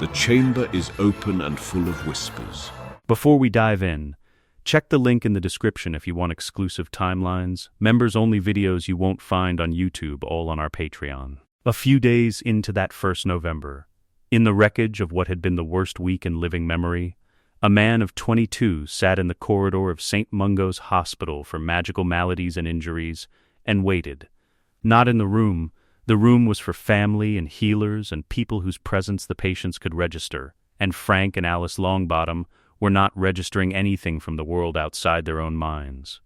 The chamber is open and full of whispers. Before we dive in, check the link in the description if you want exclusive timelines, members-only videos you won't find on YouTube, all on our Patreon. A few days into that first November, in the wreckage of what had been the worst week in living memory, a man of 22 sat in the corridor of St. Mungo's Hospital for Magical Maladies and Injuries and waited. Not in the room was for family and healers and people whose presence the patients could register, and Frank and Alice Longbottom were not registering anything from the world outside their own minds.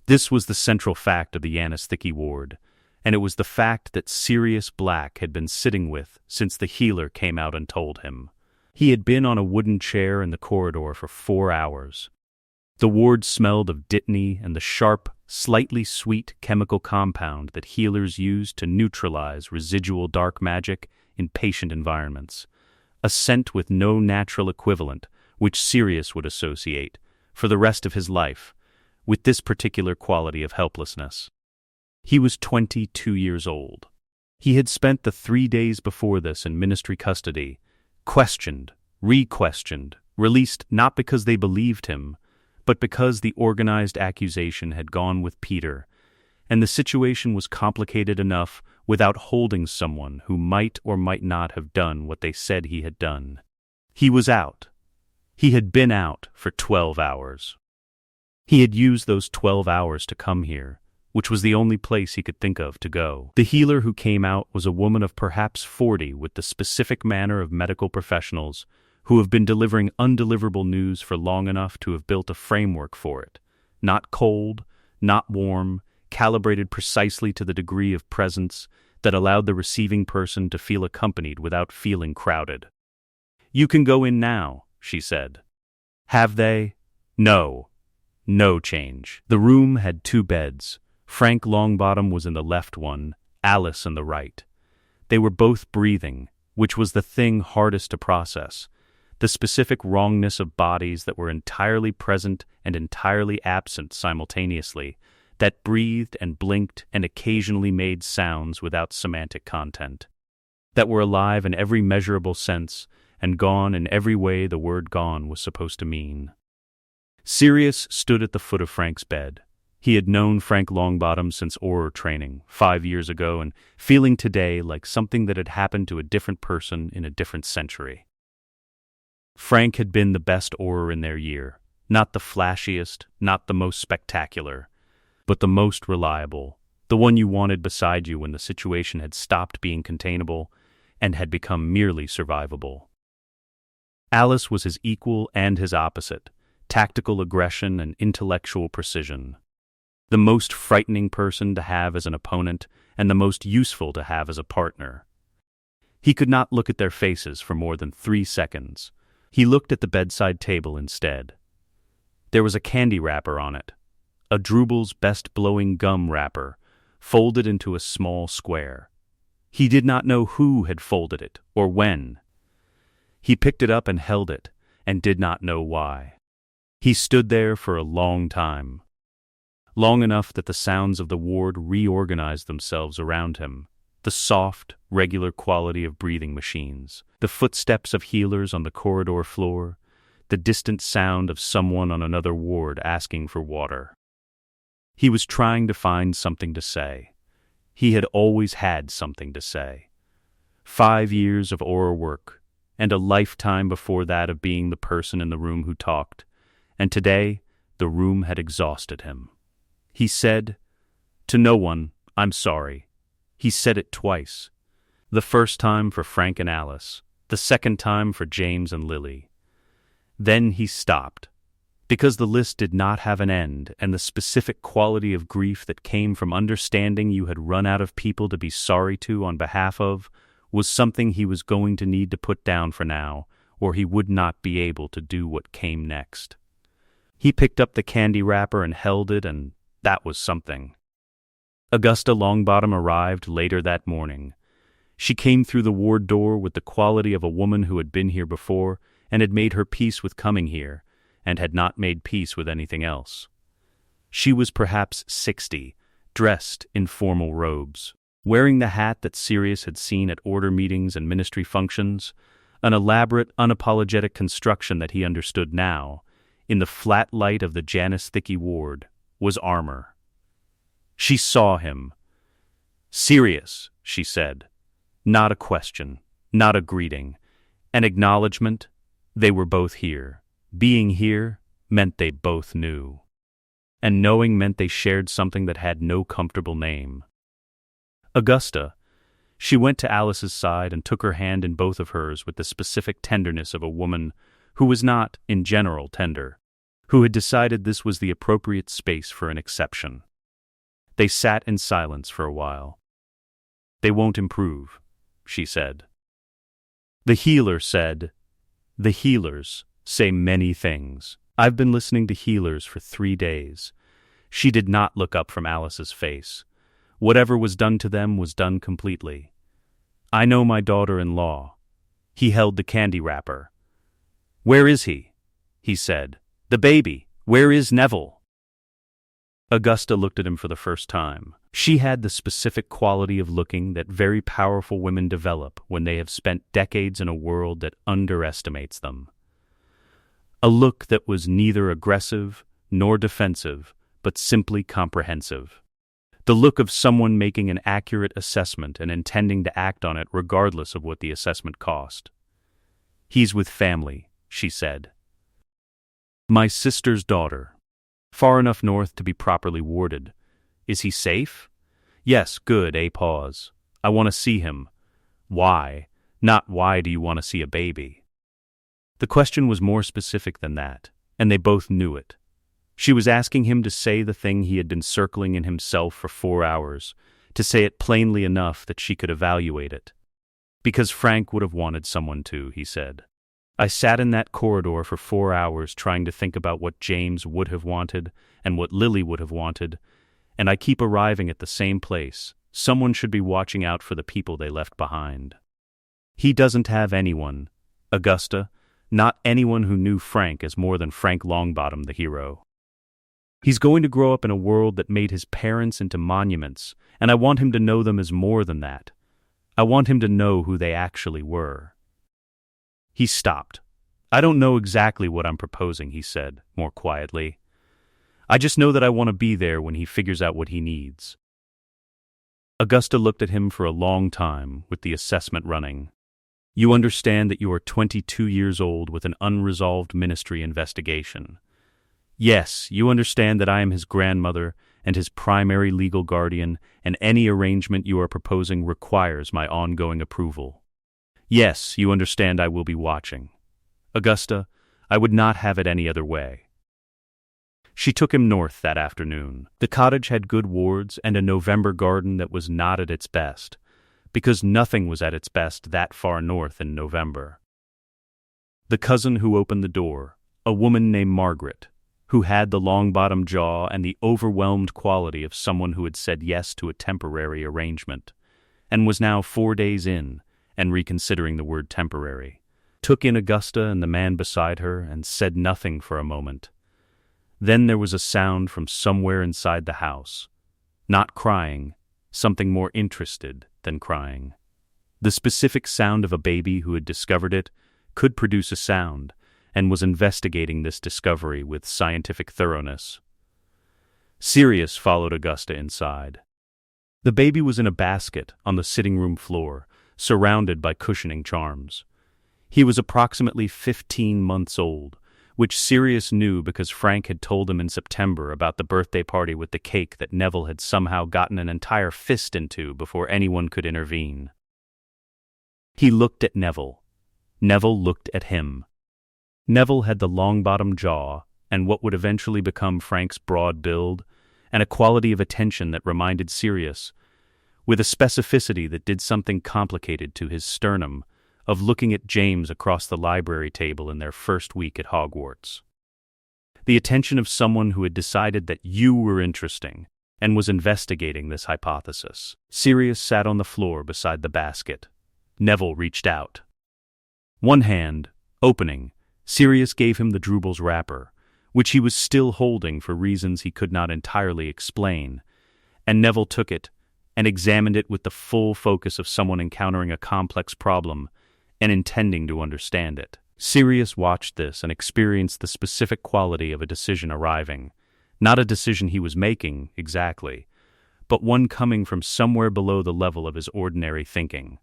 This was the central fact of the anesthetic ward, and it was the fact that Sirius Black had been sitting with since the healer came out and told him. He had been on a wooden chair in the corridor for 4 hours. The ward smelled of dittany and the sharp, slightly sweet chemical compound that healers use to neutralize residual dark magic in patient environments, a scent with no natural equivalent which Sirius would associate, for the rest of his life, with this particular quality of helplessness. He was 22 years old. He had spent the 3 days before this in ministry custody, questioned, re-questioned, released not because they believed him, but because the organized accusation had gone with Peter, and the situation was complicated enough without holding someone who might or might not have done what they said he had done. He was out. He had been out for 12 hours. He had used those 12 hours to come here, which was the only place he could think of to go. The healer who came out was a woman of perhaps 40 with the specific manner of medical professionals who have been delivering undeliverable news for long enough to have built a framework for it. Not cold, not warm, calibrated precisely to the degree of presence that allowed the receiving person to feel accompanied without feeling crowded. "You can go in now," she said. "Have they?" "No. No change." The room had 2 beds. Frank Longbottom was in the left one, Alice in the right. They were both breathing, which was the thing hardest to process. The specific wrongness of bodies that were entirely present and entirely absent simultaneously, that breathed and blinked and occasionally made sounds without semantic content, that were alive in every measurable sense and gone in every way the word gone was supposed to mean. Sirius stood at the foot of Frank's bed. He had known Frank Longbottom since Auror training 5 years ago and feeling today like something that had happened to a different person in a different century. Frank had been the best Auror in their year, not the flashiest, not the most spectacular, but the most reliable, the one you wanted beside you when the situation had stopped being containable and had become merely survivable. Alice was his equal and his opposite, tactical aggression and intellectual precision. The most frightening person to have as an opponent and the most useful to have as a partner. He could not look at their faces for more than 3 seconds. He looked at the bedside table instead. There was a candy wrapper on it, a Drubal's best blowing gum wrapper, folded into a small square. He did not know who had folded it or when. He picked it up and held it, and did not know why. He stood there for a long time. Long enough that the sounds of the ward reorganized themselves around him, the soft, regular quality of breathing machines, the footsteps of healers on the corridor floor, the distant sound of someone on another ward asking for water. He was trying to find something to say. He had always had something to say. 5 years of Auror work, and a lifetime before that of being the person in the room who talked, and today the room had exhausted him. He said, to no one, "I'm sorry." He said it twice. The first time for Frank and Alice, the second time for James and Lily. Then he stopped, because the list did not have an end, and the specific quality of grief that came from understanding you had run out of people to be sorry to on behalf of was something he was going to need to put down for now, or he would not be able to do what came next. He picked up the candy wrapper and held it, and that was something. Augusta Longbottom arrived later that morning. She came through the ward door with the quality of a woman who had been here before and had made her peace with coming here, and had not made peace with anything else. She was perhaps 60, dressed in formal robes. Wearing the hat that Sirius had seen at order meetings and ministry functions, an elaborate, unapologetic construction that he understood now, in the flat light of the Janus Thicky ward, was armor. She saw him. "Sirius," she said. Not a question, not a greeting. An acknowledgement. They were both here. Being here meant they both knew. And knowing meant they shared something that had no comfortable name. Augusta. She went to Alice's side and took her hand in both of hers with the specific tenderness of a woman who was not, in general, tender, who had decided this was the appropriate space for an exception. They sat in silence for a while. "They won't improve," she said. The healer said, "The healers say many things. I've been listening to healers for 3 days." She did not look up from Alice's face. Whatever was done to them was done completely. "I know my daughter-in-law." He held the candy wrapper. "Where is he?" he said. "The baby. Where is Neville?" Augusta looked at him for the first time. She had the specific quality of looking that very powerful women develop when they have spent decades in a world that underestimates them. A look that was neither aggressive nor defensive, but simply comprehensive. The look of someone making an accurate assessment and intending to act on it regardless of what the assessment cost. "He's with family," she said. "My sister's daughter. Far enough north to be properly warded. Is he safe?" "Yes, good, a pause. I want to see him." "Why? Not why do you want to see a baby?" The question was more specific than that, and they both knew it. She was asking him to say the thing he had been circling in himself for 4 hours, to say it plainly enough that she could evaluate it. "Because Frank would have wanted someone to," he said. "I sat in that corridor for 4 hours trying to think about what James would have wanted and what Lily would have wanted, and I keep arriving at the same place. Someone should be watching out for the people they left behind. He doesn't have anyone, Augusta, not anyone who knew Frank as more than Frank Longbottom, the hero. He's going to grow up in a world that made his parents into monuments, and I want him to know them as more than that. I want him to know who they actually were." He stopped. "I don't know exactly what I'm proposing," he said, more quietly. "I just know that I want to be there when he figures out what he needs." Augusta looked at him for a long time, with the assessment running. "You understand that you are 22 years old with an unresolved ministry investigation. Yes, you understand that I am his grandmother and his primary legal guardian, and any arrangement you are proposing requires my ongoing approval. Yes, you understand I will be watching. Augusta, I would not have it any other way." She took him north that afternoon. The cottage had good wards and a November garden that was not at its best, because nothing was at its best that far north in November. The cousin who opened the door, a woman named Margaret, who had the long-bottom jaw and the overwhelmed quality of someone who had said yes to a temporary arrangement, and was now 4 days in, and reconsidering the word temporary, took in Augusta and the man beside her and said nothing for a moment. Then there was a sound from somewhere inside the house. Not crying, something more interested than crying. The specific sound of a baby who had discovered it, could produce a sound, and was investigating this discovery with scientific thoroughness. Sirius followed Augusta inside. The baby was in a basket on the sitting room floor, surrounded by cushioning charms. He was approximately 15 months old, which Sirius knew because Frank had told him in September about the birthday party with the cake that Neville had somehow gotten an entire fist into before anyone could intervene. He looked at Neville. Neville looked at him. Neville had the long-bottom jaw and what would eventually become Frank's broad build, and a quality of attention that reminded Sirius, with a specificity that did something complicated to his sternum, of looking at James across the library table in their first week at Hogwarts. The attention of someone who had decided that you were interesting and was investigating this hypothesis. Sirius sat on the floor beside the basket. Neville reached out. One hand, opening, Sirius gave him the Drubel's wrapper, which he was still holding for reasons he could not entirely explain, and Neville took it and examined it with the full focus of someone encountering a complex problem and intending to understand it. Sirius watched this and experienced the specific quality of a decision arriving. Not a decision he was making, exactly, but one coming from somewhere below the level of his ordinary thinking.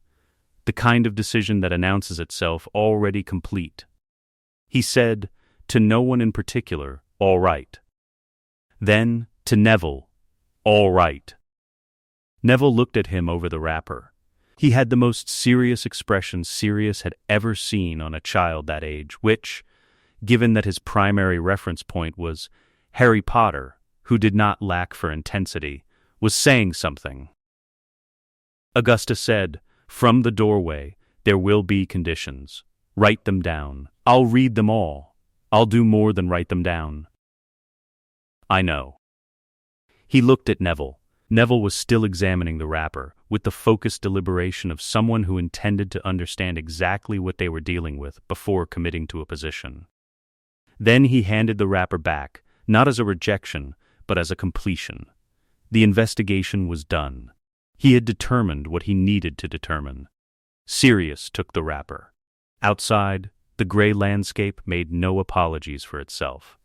The kind of decision that announces itself already complete. He said, to no one in particular, all right. Then, to Neville, all right. Neville looked at him over the wrapper. He had the most serious expression Sirius had ever seen on a child that age, which, given that his primary reference point was Harry Potter, who did not lack for intensity, was saying something. Augusta said, from the doorway, there will be conditions. Write them down. I'll read them all. I'll do more than write them down. I know. He looked at Neville. Neville was still examining the wrapper, with the focused deliberation of someone who intended to understand exactly what they were dealing with before committing to a position. Then he handed the wrapper back, not as a rejection, but as a completion. The investigation was done. He had determined what he needed to determine. Sirius took the wrapper. Outside, the gray landscape made no apologies for itself.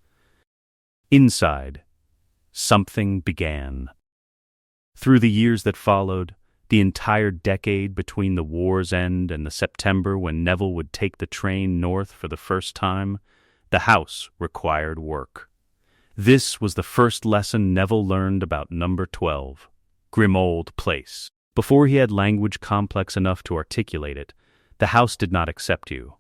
Inside, something began. Through the years that followed, the entire decade between the war's end and the September when Neville would take the train north for the first time, the house required work. This was the first lesson Neville learned about Number 12, Grimold Place. Before he had language complex enough to articulate it, the house did not accept you.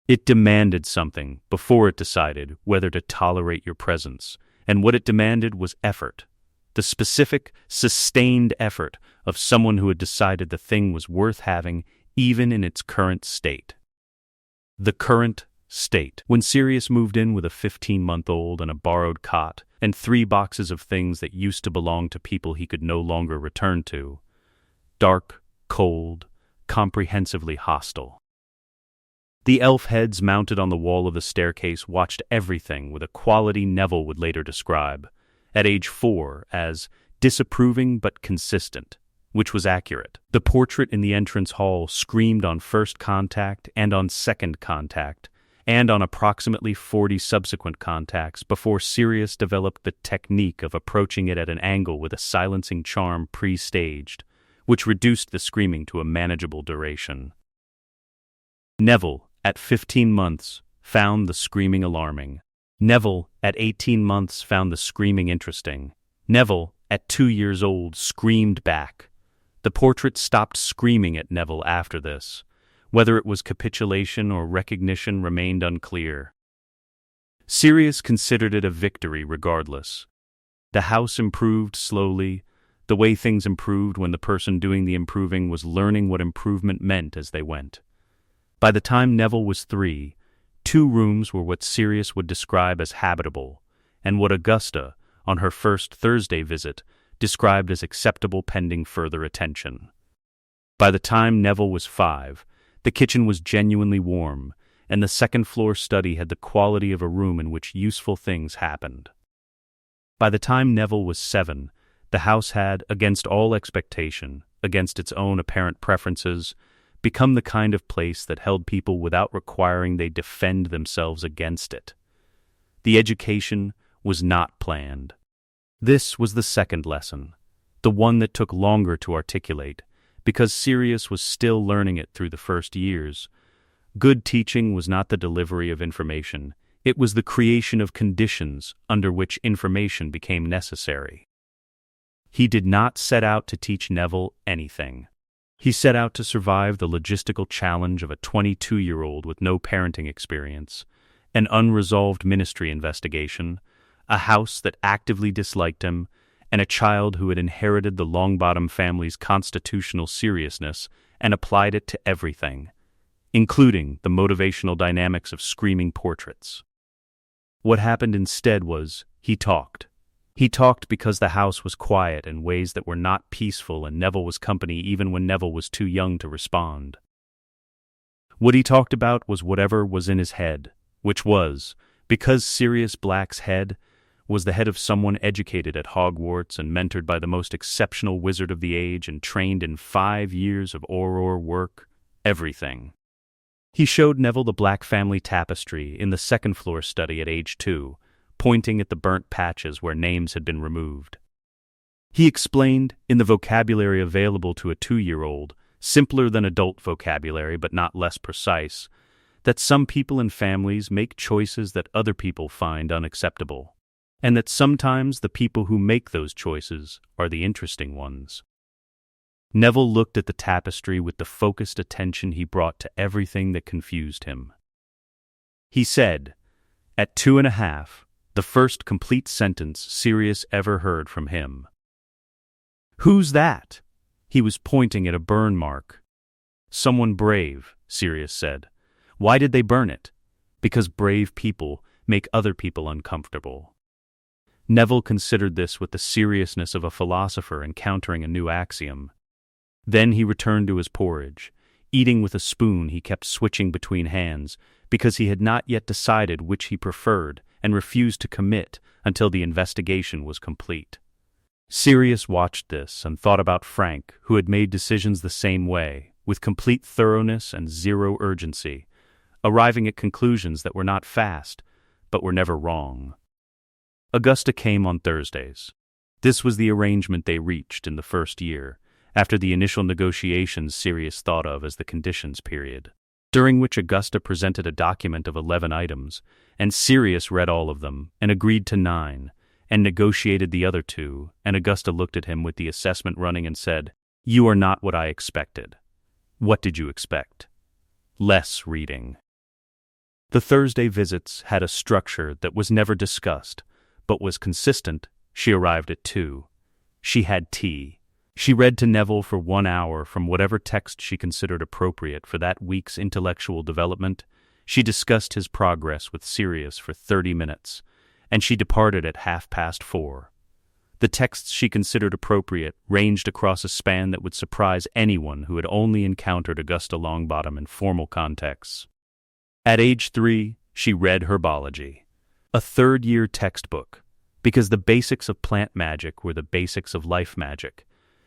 It demanded something before it decided whether to tolerate your presence, and what it demanded was effort. The specific, sustained effort of someone who had decided the thing was worth having even in its current state. The current state. When Sirius moved in with a 15-month-old and a borrowed cot and 3 boxes of things that used to belong to people he could no longer return to. Dark, cold, comprehensively hostile. The elf heads mounted on the wall of the staircase watched everything with a quality Neville would later describe, at age 4, as disapproving but consistent, which was accurate. The portrait in the entrance hall screamed on first contact and on second contact, and on approximately 40 subsequent contacts before Sirius developed the technique of approaching it at an angle with a silencing charm pre-staged, which reduced the screaming to a manageable duration. Neville, at 15 months, found the screaming alarming. Neville, at 18 months, found the screaming interesting. Neville, at 2 years old, screamed back. The portrait stopped screaming at Neville after this. Whether it was capitulation or recognition remained unclear. Sirius considered it a victory regardless. The house improved slowly, the way things improved when the person doing the improving was learning what improvement meant as they went. By the time Neville was 3, 2 rooms were what Sirius would describe as habitable, and what Augusta, on her first Thursday visit, described as acceptable pending further attention. By the time Neville was 5, the kitchen was genuinely warm, and the second-floor study had the quality of a room in which useful things happened. By the time Neville was 7, the house had, against all expectation, against its own apparent preferences, become the kind of place that held people without requiring they defend themselves against it. The education was not planned. This was the second lesson, the one that took longer to articulate, because Sirius was still learning it through the first years. Good teaching was not the delivery of information, it was the creation of conditions under which information became necessary. He did not set out to teach Neville anything. He set out to survive the logistical challenge of a 22-year-old with no parenting experience, an unresolved ministry investigation, a house that actively disliked him, and a child who had inherited the Longbottom family's constitutional seriousness and applied it to everything, including the motivational dynamics of screaming portraits. What happened instead was, he talked. He talked because the house was quiet in ways that were not peaceful and Neville was company even when Neville was too young to respond. What he talked about was whatever was in his head, which was, because Sirius Black's head was the head of someone educated at Hogwarts and mentored by the most exceptional wizard of the age and trained in 5 years of Auror work, everything. He showed Neville the black family tapestry in the second-floor study at age 2, pointing at the burnt patches where names had been removed. He explained, in the vocabulary available to a 2-year-old, simpler than adult vocabulary but not less precise, that some people and families make choices that other people find unacceptable, and that sometimes the people who make those choices are the interesting ones. Neville looked at the tapestry with the focused attention he brought to everything that confused him. He said, at 2.5, the first complete sentence Sirius ever heard from him. "Who's that?" He was pointing at a burn mark. "Someone brave," Sirius said. "Why did they burn it?" "Because brave people make other people uncomfortable." Neville considered this with the seriousness of a philosopher encountering a new axiom. Then he returned to his porridge, eating with a spoon he kept switching between hands because he had not yet decided which he preferred and refused to commit until the investigation was complete. Sirius watched this and thought about Frank, who had made decisions the same way, with complete thoroughness and zero urgency, arriving at conclusions that were not fast, but were never wrong. Augusta came on Thursdays. This was the arrangement they reached in the first year, after the initial negotiations Sirius thought of as the conditions period, during which Augusta presented a document of 11 items, and Sirius read all of them and agreed to 9, and negotiated the other 2, and Augusta looked at him with the assessment running and said, "You are not what I expected." "What did you expect?" "Less reading." The Thursday visits had a structure that was never discussed, but was consistent. She arrived at 2. She had tea. She read to Neville for 1 hour from whatever text she considered appropriate for that week's intellectual development. She discussed his progress with Sirius for 30 minutes, and she departed at 4:30. The texts she considered appropriate ranged across a span that would surprise anyone who had only encountered Augusta Longbottom in formal contexts. At age 3, she read herbology, a third-year textbook, because the basics of plant magic were the basics of life magic,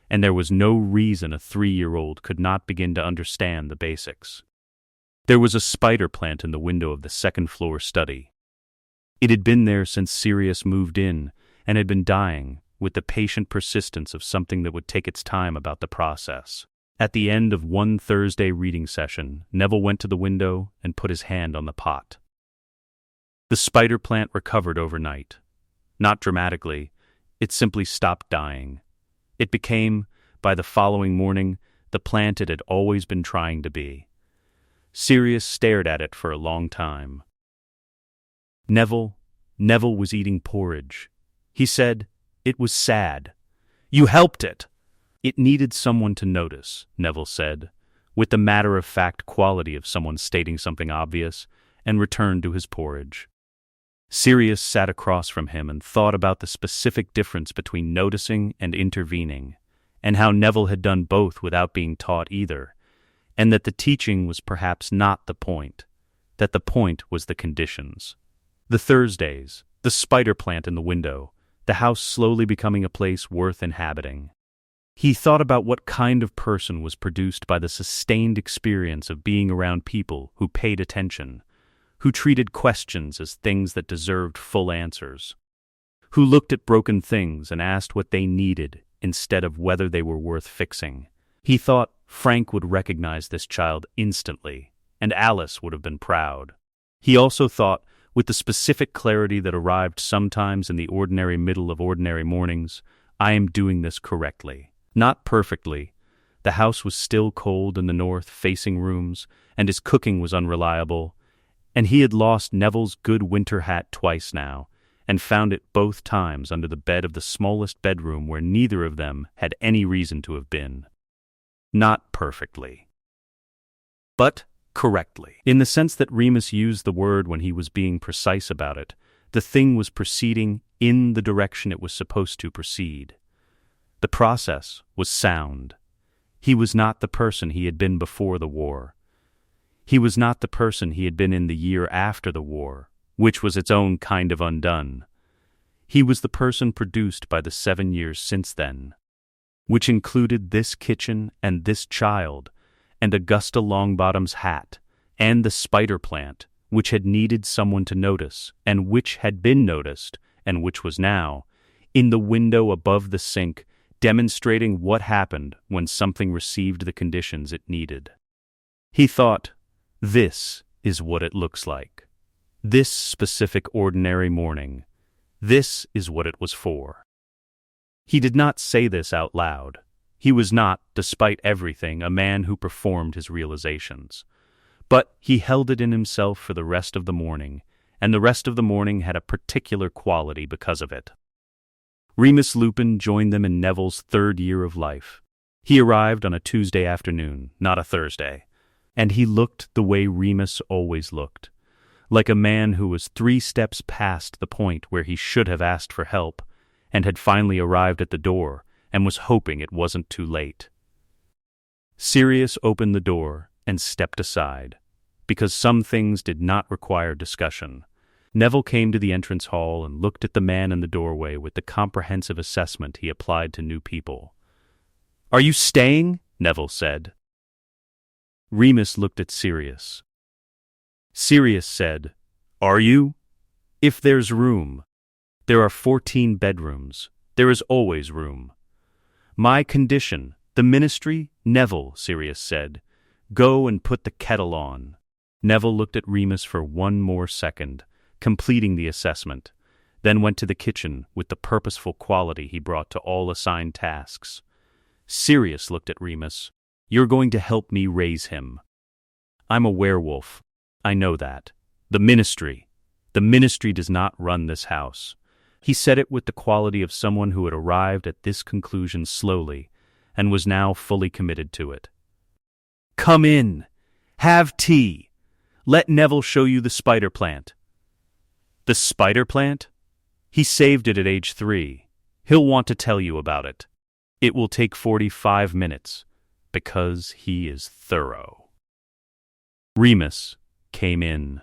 and there was no reason a 3-year-old could not begin to understand the basics. There was a spider plant in the window of the second-floor study. It had been there since Sirius moved in and had been dying, with the patient persistence of something that would take its time about the process. At the end of one Thursday reading session, Neville went to the window and put his hand on the pot. The spider plant recovered overnight. Not dramatically, it simply stopped dying. It became, by the following morning, the plant it had always been trying to be. Sirius stared at it for a long time. Neville was eating porridge. He said, "It was sad." "You helped it." "It needed someone to notice," Neville said, with the matter-of-fact quality of someone stating something obvious, and returned to his porridge. Sirius sat across from him and thought about the specific difference between noticing and intervening, and how Neville had done both without being taught either, and that the teaching was perhaps not the point, that the point was the conditions. The Thursdays, the spider plant in the window, the house slowly becoming a place worth inhabiting. He thought about what kind of person was produced by the sustained experience of being around people who paid attention, who treated questions as things that deserved full answers, who looked at broken things and asked what they needed instead of whether they were worth fixing. He thought Frank would recognize this child instantly, and Alice would have been proud. He also thought, with the specific clarity that arrived sometimes in the ordinary middle of ordinary mornings, I am doing this correctly. Not perfectly. The house was still cold in the north-facing rooms, and his cooking was unreliable, and he had lost Neville's good winter hat twice now, and found it both times under the bed of the smallest bedroom where neither of them had any reason to have been. Not perfectly, but correctly. In the sense that Remus used the word when he was being precise about it, the thing was proceeding in the direction it was supposed to proceed. The process was sound. He was not the person he had been before the war. He was not the person he had been in the year after the war, which was its own kind of undone. He was the person produced by the 7 years since then, which included this kitchen and this child, and Augusta Longbottom's hat, and the spider plant, which had needed someone to notice, and which had been noticed, and which was now, in the window above the sink, demonstrating what happened when something received the conditions it needed. He thought, this is what it looks like. This specific ordinary morning. This is what it was for. He did not say this out loud. He was not, despite everything, a man who performed his realizations. But he held it in himself for the rest of the morning, and the rest of the morning had a particular quality because of it. Remus Lupin joined them in Neville's 3rd year of life. He arrived on a Tuesday afternoon, not a Thursday, and he looked the way Remus always looked, like a man who was 3 steps past the point where he should have asked for help, and had finally arrived at the door and was hoping it wasn't too late. Sirius opened the door and stepped aside, because some things did not require discussion. Neville came to the entrance hall and looked at the man in the doorway with the comprehensive assessment he applied to new people. "Are you staying?" Neville said. Remus looked at Sirius. Sirius said, "Are you? If there's room. There are 14 bedrooms. There is always room." "My condition, the ministry?" "Neville," Sirius said. "Go and put the kettle on." Neville looked at Remus for 1 more second, completing the assessment, then went to the kitchen with the purposeful quality he brought to all assigned tasks. Sirius looked at Remus. "You're going to help me raise him." "I'm a werewolf. I know that. The ministry does not run this house." He said it with the quality of someone who had arrived at this conclusion slowly and was now fully committed to it. "Come in. Have tea. Let Neville show you the spider plant." "The spider plant? He saved it at age 3. He'll want to tell you about it. It will take 45 minutes, because he is thorough." Remus came in.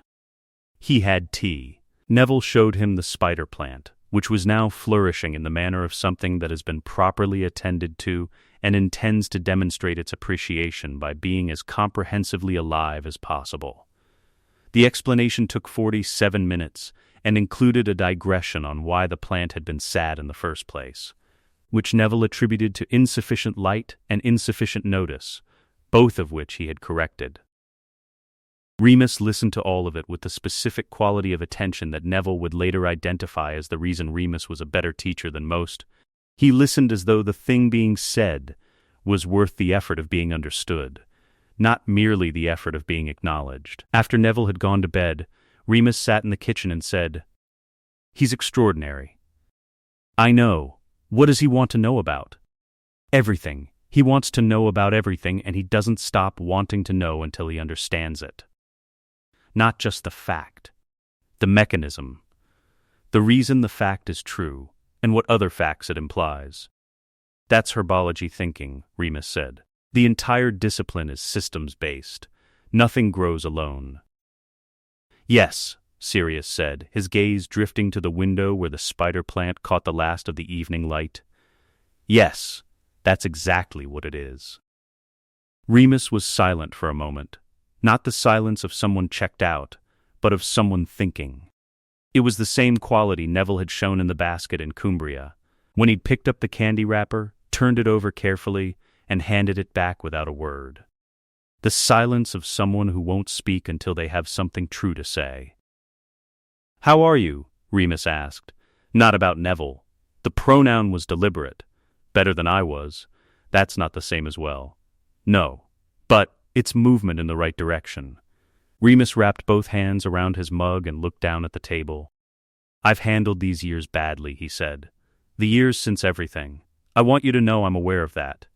He had tea. Neville showed him the spider plant, which was now flourishing in the manner of something that has been properly attended to and intends to demonstrate its appreciation by being as comprehensively alive as possible. The explanation took 47 minutes and included a digression on why the plant had been sad in the first place, which Neville attributed to insufficient light and insufficient notice, both of which he had corrected. Remus listened to all of it with the specific quality of attention that Neville would later identify as the reason Remus was a better teacher than most. He listened as though the thing being said was worth the effort of being understood, not merely the effort of being acknowledged. After Neville had gone to bed, Remus sat in the kitchen and said, "He's extraordinary." "I know. What does he want to know about?" "Everything. He wants to know about everything, and he doesn't stop wanting to know until he understands it. Not just the fact, the mechanism, the reason the fact is true, and what other facts it implies." "That's herbology thinking," Remus said. "The entire discipline is systems-based. Nothing grows alone." "Yes," Sirius said, his gaze drifting to the window where the spider plant caught the last of the evening light. "Yes, that's exactly what it is." Remus was silent for a moment, not the silence of someone checked out, but of someone thinking. It was the same quality Neville had shown in the basket in Cumbria, when he'd picked up the candy wrapper, turned it over carefully, and handed it back without a word. The silence of someone who won't speak until they have something true to say. "How are you?" Remus asked. Not about Neville. The pronoun was deliberate. Better than I was. That's not the same as well. No. But it's movement in the right direction. Remus wrapped both hands around his mug and looked down at the table. "I've handled these years badly," he said. "The years since everything. I want you to know I'm aware of that.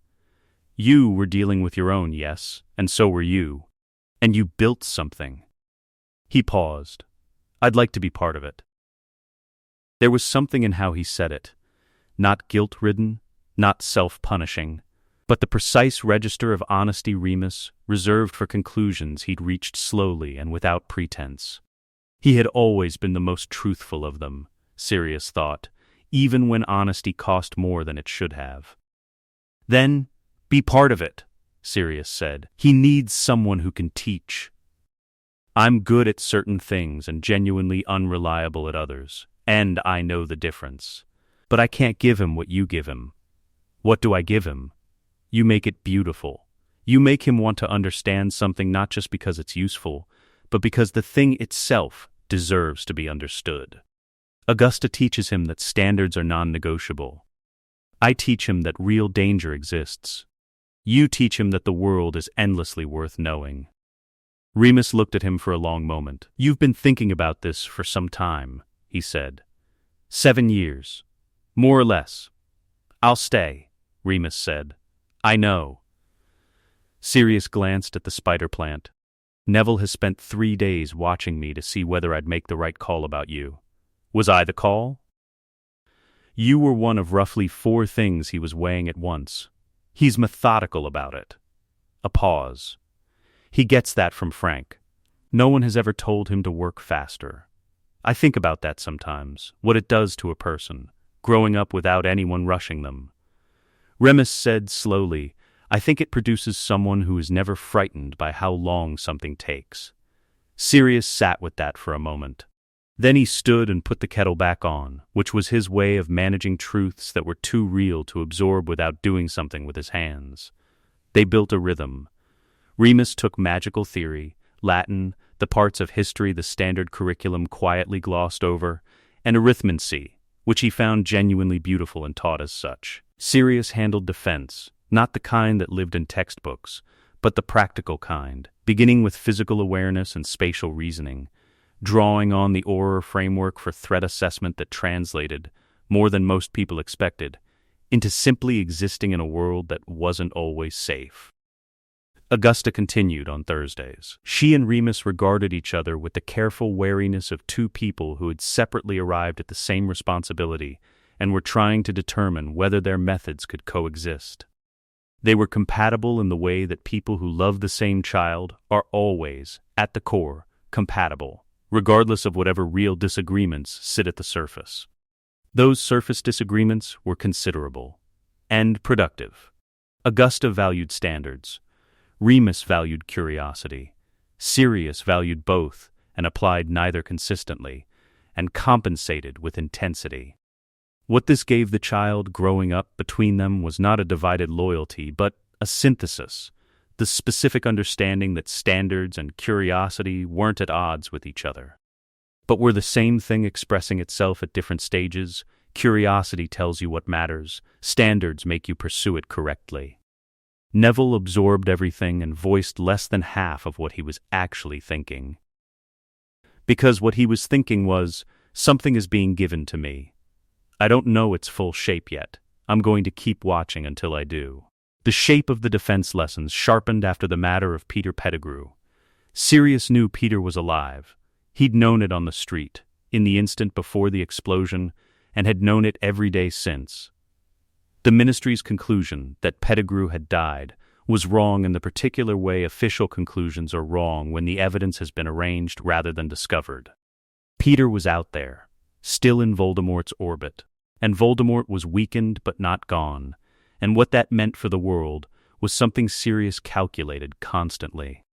You were dealing with your own, yes, and so were you. And you built something." He paused. "I'd like to be part of it." There was something in how he said it. Not guilt-ridden, not self-punishing, but the precise register of honesty Remus reserved for conclusions he'd reached slowly and without pretense. He had always been the most truthful of them, Sirius thought, even when honesty cost more than it should have. "Then, be part of it," Sirius said. "He needs someone who can teach." I'm good at certain things and genuinely unreliable at others, and I know the difference. But I can't give him what you give him. What do I give him? You make it beautiful. You make him want to understand something not just because it's useful, but because the thing itself deserves to be understood. Augusta teaches him that standards are non-negotiable. I teach him that real danger exists. You teach him that the world is endlessly worth knowing. Remus looked at him for a long moment. You've been thinking about this for some time, he said. 7 years. More or less. I'll stay, Remus said. I know. Sirius glanced at the spider plant. Neville has spent 3 days watching me to see whether I'd make the right call about you. Was I the call? You were one of roughly 4 things he was weighing at once. He's methodical about it. A pause. He gets that from Frank. No one has ever told him to work faster. I think about that sometimes, what it does to a person, growing up without anyone rushing them. Remus said slowly, I think it produces someone who is never frightened by how long something takes. Sirius sat with that for a moment. Then he stood and put the kettle back on, which was his way of managing truths that were too real to absorb without doing something with his hands. They built a rhythm. Remus took magical theory, Latin, the parts of history the standard curriculum quietly glossed over, and arithmancy, which he found genuinely beautiful and taught as such. Sirius handled defense, not the kind that lived in textbooks, but the practical kind, beginning with physical awareness and spatial reasoning, drawing on the Aura framework for threat assessment that translated, more than most people expected, into simply existing in a world that wasn't always safe. Augusta continued on Thursdays. She and Remus regarded each other with the careful wariness of 2 people who had separately arrived at the same responsibility and were trying to determine whether their methods could coexist. They were compatible in the way that people who love the same child are always, at the core, compatible, regardless of whatever real disagreements sit at the surface. Those surface disagreements were considerable and productive. Augusta valued standards. Remus valued curiosity. Sirius valued both and applied neither consistently, and compensated with intensity. What this gave the child growing up between them was not a divided loyalty, but a synthesis, the specific understanding that standards and curiosity weren't at odds with each other, but were the same thing expressing itself at different stages. Curiosity tells you what matters, standards make you pursue it correctly. Neville absorbed everything and voiced less than half of what he was actually thinking. Because what he was thinking was, something is being given to me. I don't know its full shape yet. I'm going to keep watching until I do. The shape of the defense lessons sharpened after the matter of Peter Pettigrew. Sirius knew Peter was alive. He'd known it on the street, in the instant before the explosion, and had known it every day since. The ministry's conclusion that Pettigrew had died was wrong in the particular way official conclusions are wrong when the evidence has been arranged rather than discovered. Peter was out there, still in Voldemort's orbit, and Voldemort was weakened but not gone, and what that meant for the world was something Sirius calculated constantly.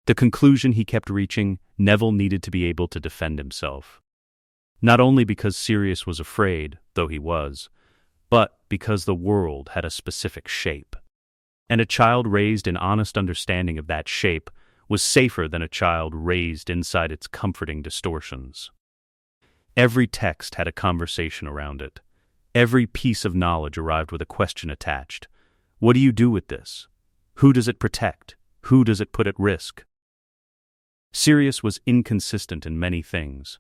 The conclusion he kept reaching, Neville needed to be able to defend himself. Not only because Sirius was afraid, though he was, but because the world had a specific shape. And a child raised in honest understanding of that shape was safer than a child raised inside its comforting distortions. Every text had a conversation around it. Every piece of knowledge arrived with a question attached. What do you do with this? Who does it protect? Who does it put at risk? Sirius was inconsistent in many things.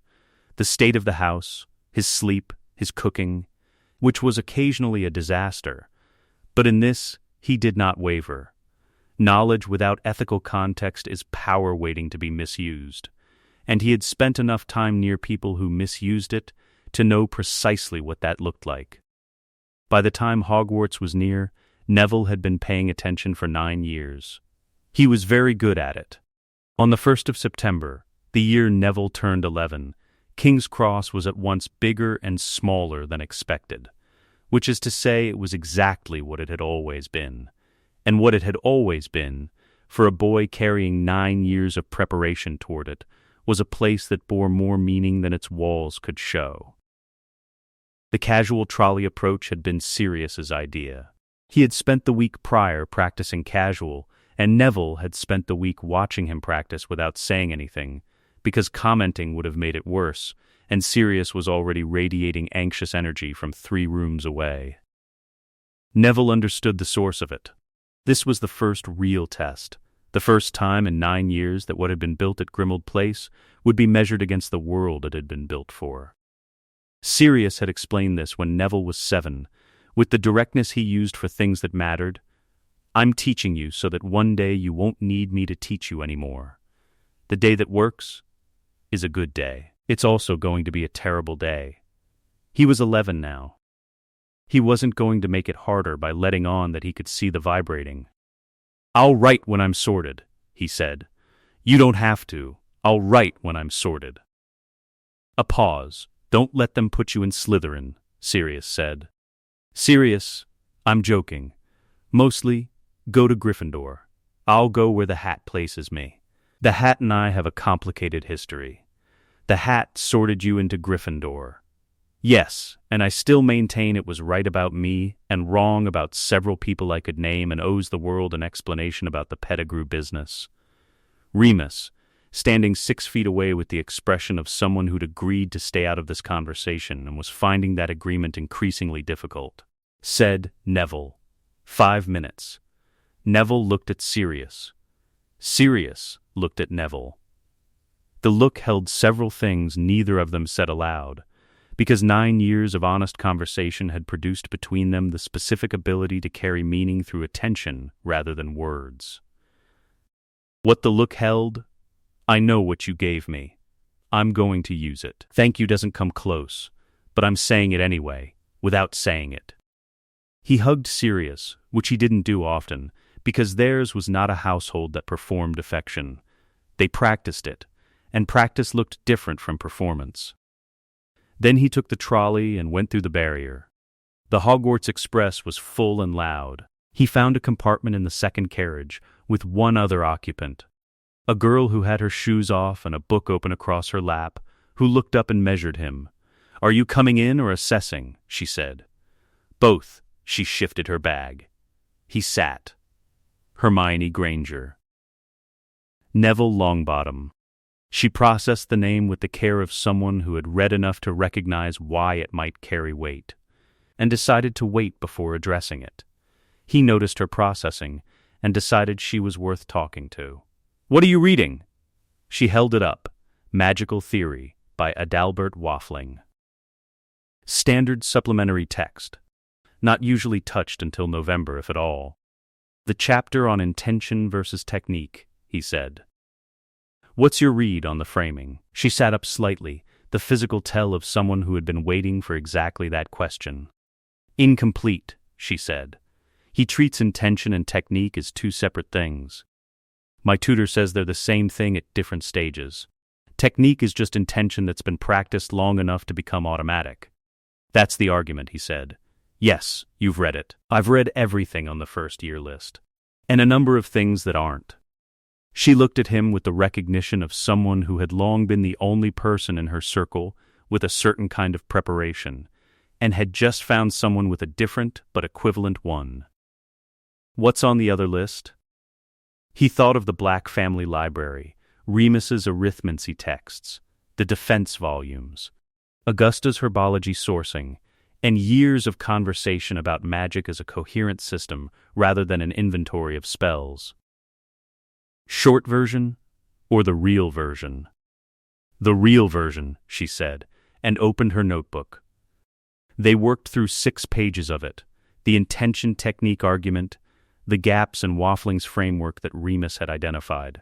The state of the house, his sleep, his cooking, which was occasionally a disaster. But in this, he did not waver. Knowledge without ethical context is power waiting to be misused, and he had spent enough time near people who misused it to know precisely what that looked like. By the time Hogwarts was near, Neville had been paying attention for 9 years. He was very good at it. On the 1st of September, the year Neville turned 11, King's Cross was at once bigger and smaller than expected, which is to say it was exactly what it had always been. And what it had always been, for a boy carrying 9 years of preparation toward it, was a place that bore more meaning than its walls could show. The casual trolley approach had been Sirius's idea. He had spent the week prior practicing casual, and Neville had spent the week watching him practice without saying anything, because commenting would have made it worse, and Sirius was already radiating anxious energy from 3 rooms away. Neville understood the source of it. This was the first real test, the first time in 9 years that what had been built at Grimmauld Place would be measured against the world it had been built for. Sirius had explained this when Neville was 7, with the directness he used for things that mattered. "I'm teaching you so that one day you won't need me to teach you anymore. The day that works is a good day. It's also going to be a terrible day." He was 11 now. He wasn't going to make it harder by letting on that he could see the vibrating. "I'll write when I'm sorted," he said. "You don't have to. I'll write when I'm sorted." A pause. "Don't let them put you in Slytherin," Sirius said. "Sirius, I'm joking. Mostly, go to Gryffindor. I'll go where the Hat places me. The Hat and I have a complicated history. The Hat sorted you into Gryffindor. Yes, and I still maintain it was right about me and wrong about several people I could name and owes the world an explanation about the Pettigrew business." Remus, standing 6 feet away with the expression of someone who'd agreed to stay out of this conversation and was finding that agreement increasingly difficult, said, "Neville, 5 minutes." Neville looked at Sirius. Sirius looked at Neville. The look held several things neither of them said aloud, because 9 years of honest conversation had produced between them the specific ability to carry meaning through attention rather than words. What the look held? "I know what you gave me. I'm going to use it. Thank you doesn't come close, but I'm saying it anyway, without saying it." He hugged Sirius, which he didn't do often, because theirs was not a household that performed affection. They practiced it, and practice looked different from performance. Then he took the trolley and went through the barrier. The Hogwarts Express was full and loud. He found a compartment in the second carriage with one other occupant, a girl who had her shoes off and a book open across her lap, who looked up and measured him. "Are you coming in or assessing?" she said. "Both." She shifted her bag. He sat. Hermione Granger. Neville Longbottom. She processed the name with the care of someone who had read enough to recognize why it might carry weight, and decided to wait before addressing it. He noticed her processing, and decided she was worth talking to. "What are you reading?" She held it up. Magical Theory by Adalbert Waffling. Standard supplementary text. Not usually touched until November, if at all. "The chapter on intention versus technique," he said. "What's your read on the framing?" She sat up slightly, the physical tell of someone who had been waiting for exactly that question. "Incomplete," she said. "He treats intention and technique as 2 separate things. My tutor says they're the same thing at different stages. Technique is just intention that's been practiced long enough to become automatic." "That's the argument," he said. "Yes, you've read it. I've read everything on the first-year list. And a number of things that aren't." She looked at him with the recognition of someone who had long been the only person in her circle with a certain kind of preparation, and had just found someone with a different but equivalent one. "What's on the other list?" He thought of the Black Family Library, Remus's arithmancy texts, the defense volumes, Augusta's herbology sourcing, and years of conversation about magic as a coherent system rather than an inventory of spells. "Short version or the real version?" "The real version," she said, and opened her notebook. They worked through 6 pages of it, the intention technique argument, the gaps in Waffling's framework that Remus had identified,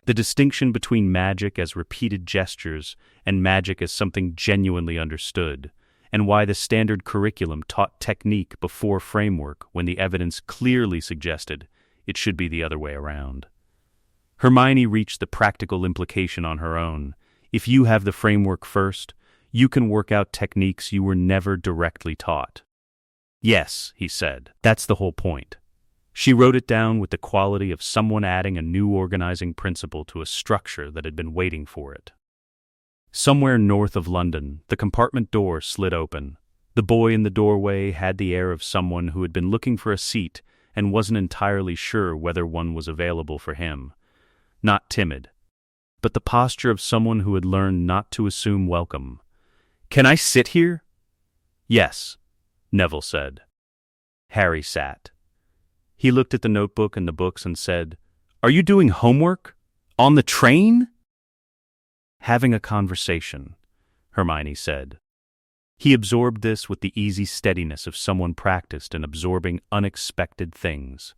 the distinction between magic as repeated gestures and magic as something genuinely understood, and why the standard curriculum taught technique before framework when the evidence clearly suggested it should be the other way around. Hermione reached the practical implication on her own. If you have the framework first, you can work out techniques you were never directly taught. "Yes," he said, "that's the whole point." She wrote it down with the quality of someone adding a new organizing principle to a structure that had been waiting for it. Somewhere north of London, the compartment door slid open. The boy in the doorway had the air of someone who had been looking for a seat and wasn't entirely sure whether one was available for him. Not timid, but the posture of someone who had learned not to assume welcome. "Can I sit here?" "Yes," Neville said. Harry sat. He looked at the notebook and the books and said, "Are you doing homework? On the train?" "Having a conversation," Hermione said. He absorbed this with the easy steadiness of someone practiced in absorbing unexpected things.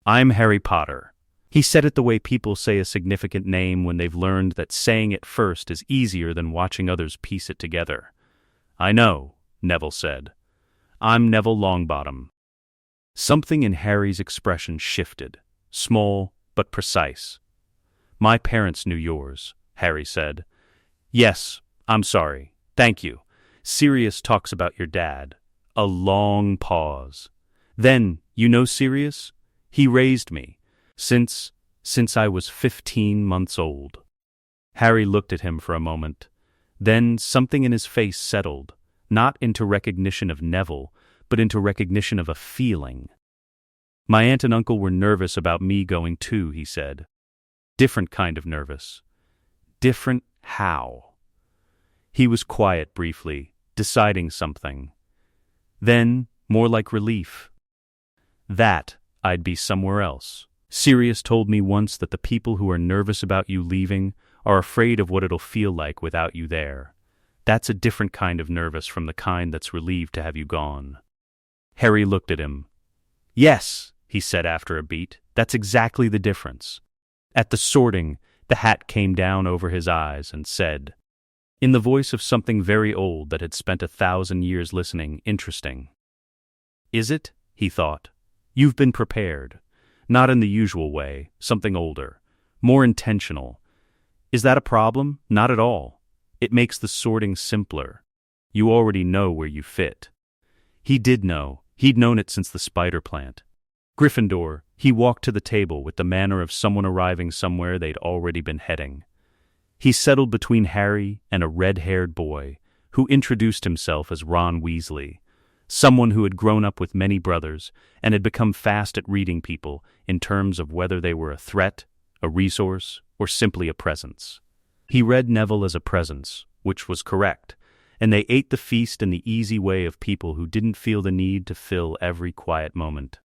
"I'm Harry Potter." He said it the way people say a significant name when they've learned that saying it first is easier than watching others piece it together. "I know," Neville said. "I'm Neville Longbottom." Something in Harry's expression shifted, small but precise. "My parents knew yours," Harry said. "Yes, I'm sorry. Thank you. Sirius talks about your dad." A long pause. "Then, you know Sirius? He raised me. Since I was 15 months old." Harry looked at him for a moment. Then something in his face settled, not into recognition of Neville, but into recognition of a feeling. "My aunt and uncle were nervous about me going too," he said. "Different kind of nervous." "Different how?" He was quiet briefly, deciding something. Then, more like relief. "That I'd be somewhere else. Sirius told me once that the people who are nervous about you leaving are afraid of what it'll feel like without you there. That's a different kind of nervous from the kind that's relieved to have you gone." Harry looked at him. "Yes," he said after a beat, "that's exactly the difference." At the sorting, the hat came down over his eyes and said, in the voice of something very old that had spent 1,000 years listening, "Interesting." "Is it?" he thought. "You've been prepared. Not in the usual way, something older, more intentional. Is that a problem? Not at all. It makes the sorting simpler. You already know where you fit." He did know. He'd known it since the spider plant. Gryffindor, he walked to the table with the manner of someone arriving somewhere they'd already been heading. He settled between Harry and a red-haired boy who introduced himself as Ron Weasley, someone who had grown up with many brothers and had become fast at reading people in terms of whether they were a threat, a resource, or simply a presence. He read Neville as a presence, which was correct, and they ate the feast in the easy way of people who didn't feel the need to fill every quiet moment.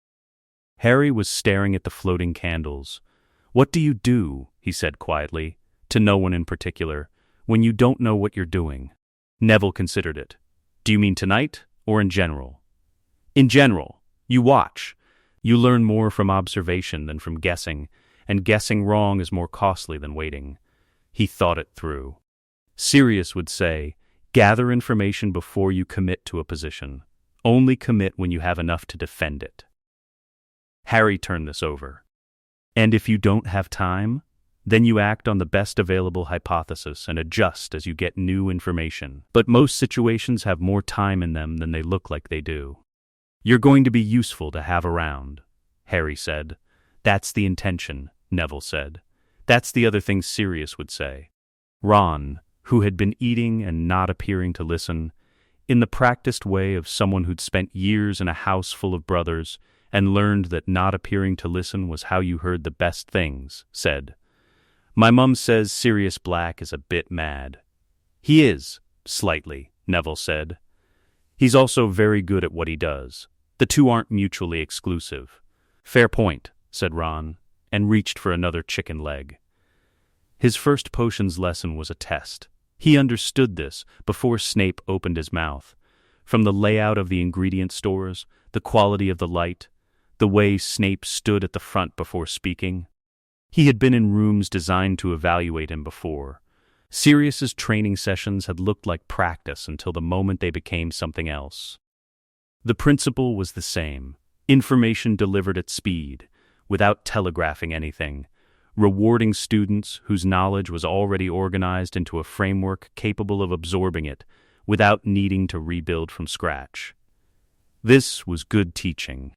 Harry was staring at the floating candles. "What do you do," he said quietly, to no one in particular, "when you don't know what you're doing?" Neville considered it. "Do you mean tonight, or in general?" "In general. You watch. You learn more from observation than from guessing, and guessing wrong is more costly than waiting." He thought it through. Sirius would say, "Gather information before you commit to a position. Only commit when you have enough to defend it." Harry turned this over. "And if you don't have time, then you act on the best available hypothesis and adjust as you get new information. But most situations have more time in them than they look like they do." "You're going to be useful to have around," Harry said. "That's the intention," Neville said. "That's the other thing Sirius would say." Ron, who had been eating and not appearing to listen, in the practiced way of someone who'd spent years in a house full of brothers and learned that not appearing to listen was how you heard the best things, said, "My mum says Sirius Black is a bit mad." "He is, slightly," Neville said. "He's also very good at what he does. The two aren't mutually exclusive." "Fair point," said Ron, and reached for another chicken leg. His first potions lesson was a test. He understood this before Snape opened his mouth. From the layout of the ingredient stores, the quality of the light, the way Snape stood at the front before speaking. He had been in rooms designed to evaluate him before. Sirius's training sessions had looked like practice until the moment they became something else. The principle was the same: information delivered at speed, without telegraphing anything, rewarding students whose knowledge was already organized into a framework capable of absorbing it without needing to rebuild from scratch. This was good teaching.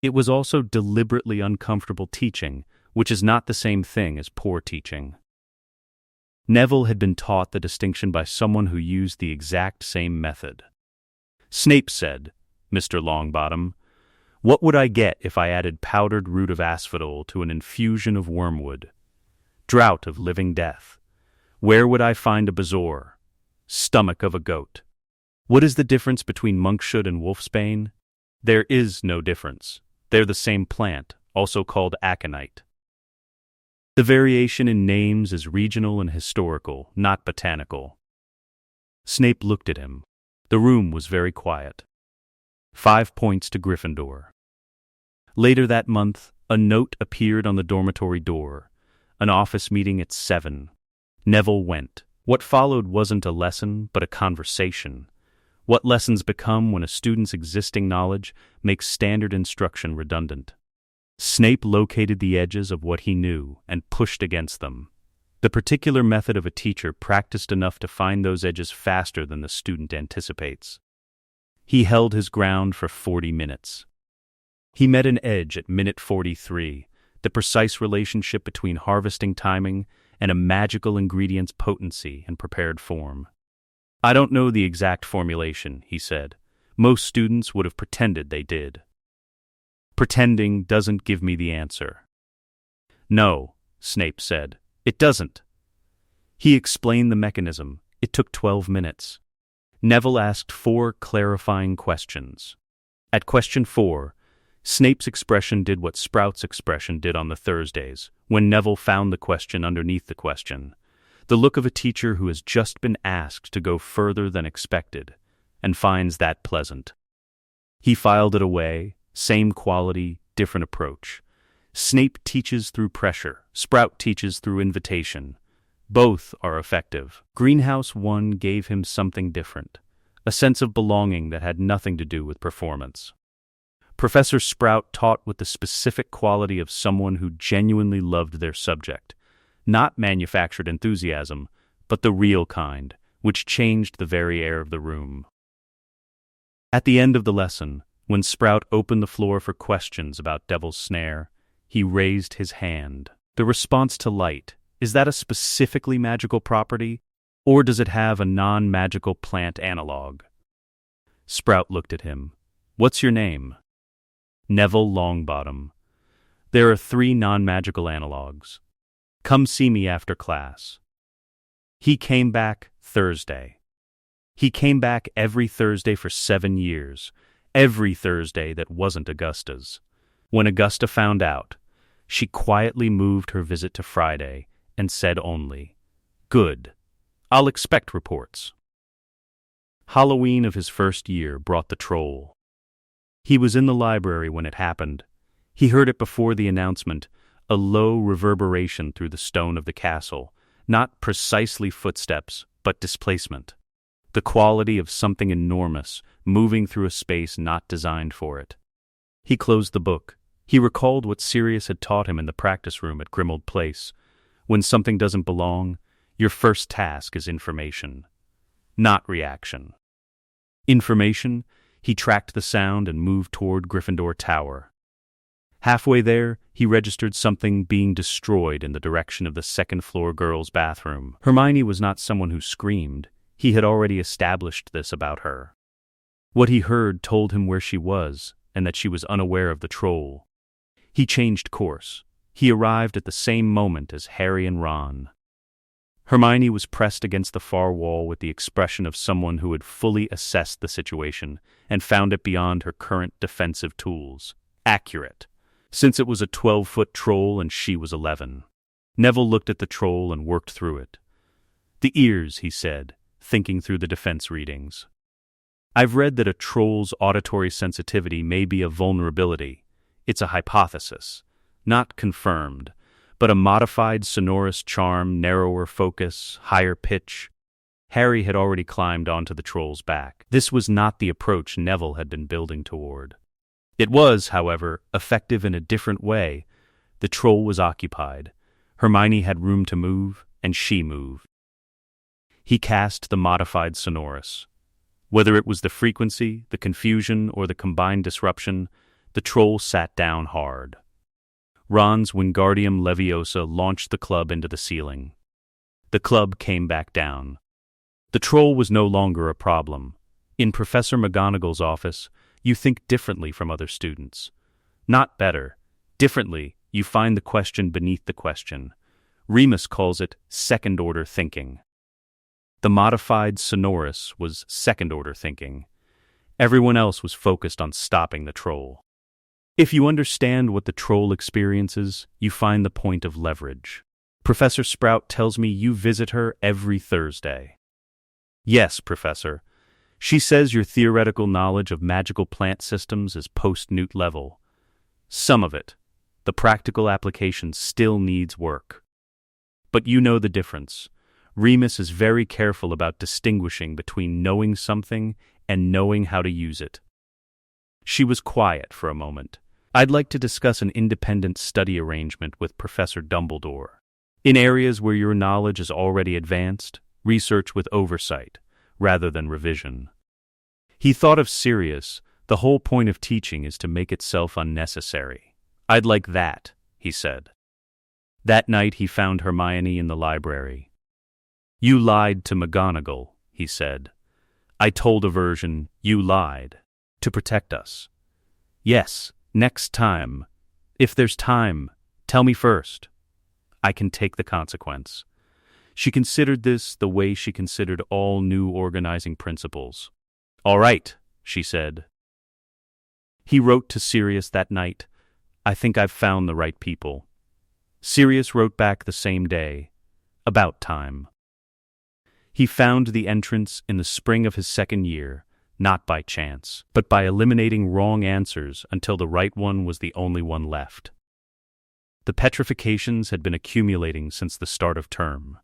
It was also deliberately uncomfortable teaching, which is not the same thing as poor teaching. Neville had been taught the distinction by someone who used the exact same method. Snape said, "Mr. Longbottom, what would I get if I added powdered root of asphodel to an infusion of wormwood? Draught of living death. Where would I find a bezoar? Stomach of a goat. What is the difference between monkshood and wolfsbane? There is no difference. They're the same plant, also called aconite. The variation in names is regional and historical, not botanical." Snape looked at him. The room was very quiet. 5 points to Gryffindor. Later that month, a note appeared on the dormitory door. An office meeting at 7. Neville went. What followed wasn't a lesson, but a conversation. What lessons become when a student's existing knowledge makes standard instruction redundant. Snape located the edges of what he knew and pushed against them. The particular method of a teacher practiced enough to find those edges faster than the student anticipates. He held his ground for 40 minutes. He met an edge at minute 43, the precise relationship between harvesting timing and a magical ingredient's potency and prepared form. "I don't know the exact formulation," he said. "Most students would have pretended they did. Pretending doesn't give me the answer." "No," Snape said, "it doesn't." He explained the mechanism. It took 12 minutes. Neville asked 4 clarifying questions. At question 4, Snape's expression did what Sprout's expression did on the Thursdays, when Neville found the question underneath the question. The look of a teacher who has just been asked to go further than expected, and finds that pleasant. He filed it away. Same quality, different approach. Snape teaches through pressure. Sprout teaches through invitation. Both are effective. Greenhouse 1 gave him something different, a sense of belonging that had nothing to do with performance. Professor Sprout taught with the specific quality of someone who genuinely loved their subject. Not manufactured enthusiasm, but the real kind, which changed the very air of the room. At the end of the lesson, when Sprout opened the floor for questions about Devil's Snare, he raised his hand. The response to light, is that a specifically magical property, or does it have a non-magical plant analog? Sprout looked at him. "What's your name?" "Neville Longbottom. There are 3 non-magical analogs. Come see me after class." He came back Thursday. He came back every Thursday for 7 years. Every Thursday that wasn't Augusta's. When Augusta found out, she quietly moved her visit to Friday and said only, "Good. I'll expect reports." Halloween of his first year brought the troll. He was in the library when it happened. He heard it before the announcement, a low reverberation through the stone of the castle, not precisely footsteps, but displacement. The quality of something enormous, moving through a space not designed for it. He closed the book. He recalled what Sirius had taught him in the practice room at Grimmauld Place. When something doesn't belong, your first task is information, not reaction. Information, he tracked the sound and moved toward Gryffindor Tower. Halfway there, he registered something being destroyed in the direction of the second-floor girls' bathroom. Hermione was not someone who screamed. He had already established this about her. What he heard told him where she was, and that she was unaware of the troll. He changed course. He arrived at the same moment as Harry and Ron. Hermione was pressed against the far wall with the expression of someone who had fully assessed the situation and found it beyond her current defensive tools. Accurate, since it was a 12-foot troll and she was 11. Neville looked at the troll and worked through it. "The ears," he said, thinking through the defense readings. "I've read that a troll's auditory sensitivity may be a vulnerability. It's a hypothesis, not confirmed, but a modified sonorous charm, narrower focus, higher pitch." Harry had already climbed onto the troll's back. This was not the approach Neville had been building toward. It was, however, effective in a different way. The troll was occupied. Hermione had room to move, and she moved. He cast the modified sonorous. Whether it was the frequency, the confusion, or the combined disruption, The troll sat down hard. Ron's Wingardium Leviosa launched the club into the ceiling. The club came back down. The troll was no longer a problem. In Professor McGonagall's office, you think differently from other students. Not better. Differently, you find the question beneath the question. Remus calls it second-order thinking. The modified Sonorous was second-order thinking. Everyone else was focused on stopping the troll. If you understand what the troll experiences, you find the point of leverage. Professor Sprout tells me you visit her every Thursday. Yes, Professor. She says your theoretical knowledge of magical plant systems is post-Newt level. Some of it. The practical application still needs work. But you know the difference. Remus is very careful about distinguishing between knowing something and knowing how to use it. She was quiet for a moment. I'd like to discuss an independent study arrangement with Professor Dumbledore. In areas where your knowledge is already advanced, research with oversight, rather than revision. He thought of Sirius. The whole point of teaching is to make itself unnecessary. I'd like that, he said. That night he found Hermione in the library. You lied to McGonagall, he said. I told Aversion you lied. To protect us. Yes, next time. If there's time, tell me first. I can take the consequence. She considered this the way she considered all new organizing principles. All right, she said. He wrote to Sirius that night, I think I've found the right people. Sirius wrote back the same day, about time. He found the entrance in the spring of his second year, not by chance, but by eliminating wrong answers until the right one was the only one left. The petrifications had been accumulating since the start of term.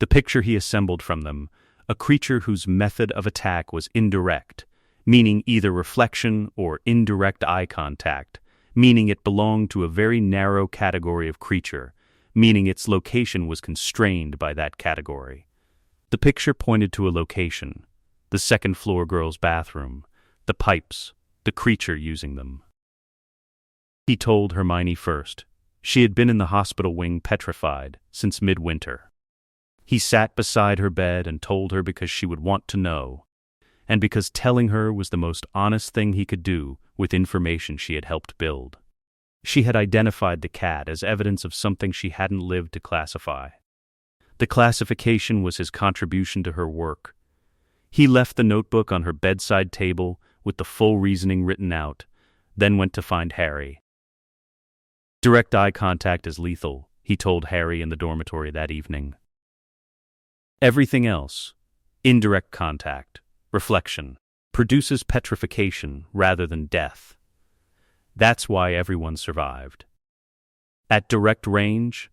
The picture he assembled from them, a creature whose method of attack was indirect, meaning either reflection or indirect eye contact, meaning it belonged to a very narrow category of creature, meaning its location was constrained by that category. The picture pointed to a location, the second-floor girl's bathroom, the pipes, the creature using them. He told Hermione first. She had been in the hospital wing petrified since midwinter. He sat beside her bed and told her because she would want to know, and because telling her was the most honest thing he could do with information she had helped build. She had identified the cat as evidence of something she hadn't lived to classify. The classification was his contribution to her work. He left the notebook on her bedside table with the full reasoning written out, then went to find Harry. Direct eye contact is lethal, he told Harry in the dormitory that evening. Everything else, indirect contact, reflection, produces petrification rather than death. That's why everyone survived. At direct range,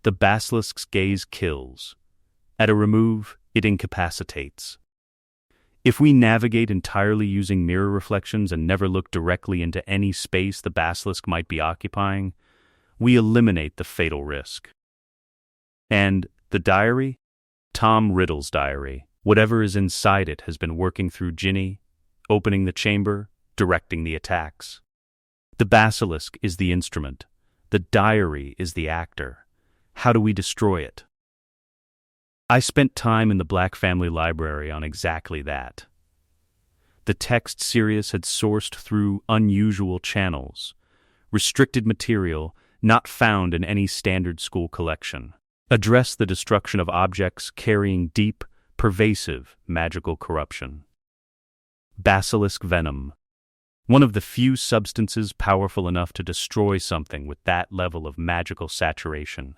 the basilisk's gaze kills. At a remove, it incapacitates. If we navigate entirely using mirror reflections and never look directly into any space the basilisk might be occupying, we eliminate the fatal risk. And the diary? Tom Riddle's diary. Whatever is inside it has been working through Ginny, opening the chamber, directing the attacks. The basilisk is the instrument. The diary is the actor. How do we destroy it? I spent time in the Black Family Library on exactly that. The text Sirius had sourced through unusual channels, restricted material not found in any standard school collection, addressed the destruction of objects carrying deep, pervasive magical corruption. Basilisk venom, one of the few substances powerful enough to destroy something with that level of magical saturation.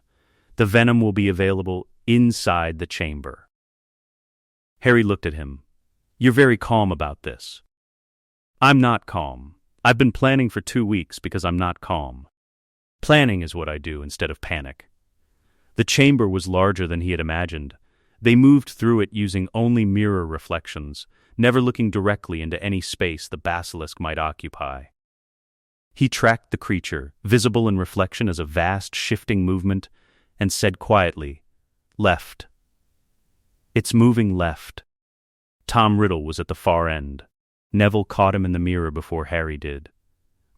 The venom will be available inside the chamber. Harry looked at him. You're very calm about this. I'm not calm. I've been planning for 2 weeks because I'm not calm. Planning is what I do instead of panic. The chamber was larger than he had imagined. They moved through it using only mirror reflections, never looking directly into any space the basilisk might occupy. He tracked the creature, visible in reflection as a vast, shifting movement, and said quietly, "Left." It's moving left. Tom Riddle was at the far end. Neville caught him in the mirror before Harry did.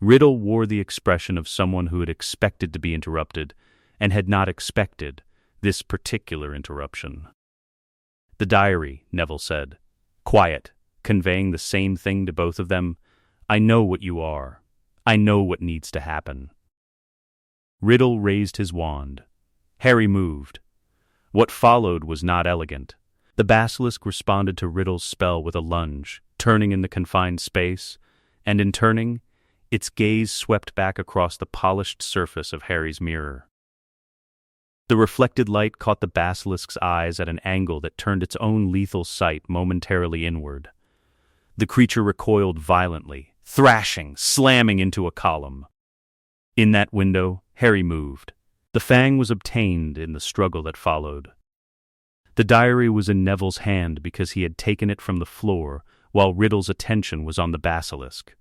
Riddle wore the expression of someone who had expected to be interrupted and had not expected this particular interruption. "The diary," Neville said. Quiet, conveying the same thing to both of them. "I know what you are. I know what needs to happen." Riddle raised his wand. Harry moved. What followed was not elegant. The basilisk responded to Riddle's spell with a lunge, turning in the confined space, and in turning, its gaze swept back across the polished surface of Harry's mirror. The reflected light caught the basilisk's eyes at an angle that turned its own lethal sight momentarily inward. The creature recoiled violently, thrashing, slamming into a column. In that window, Harry moved. The fang was obtained in the struggle that followed. The diary was in Neville's hand because he had taken it from the floor, while Riddle's attention was on the basilisk.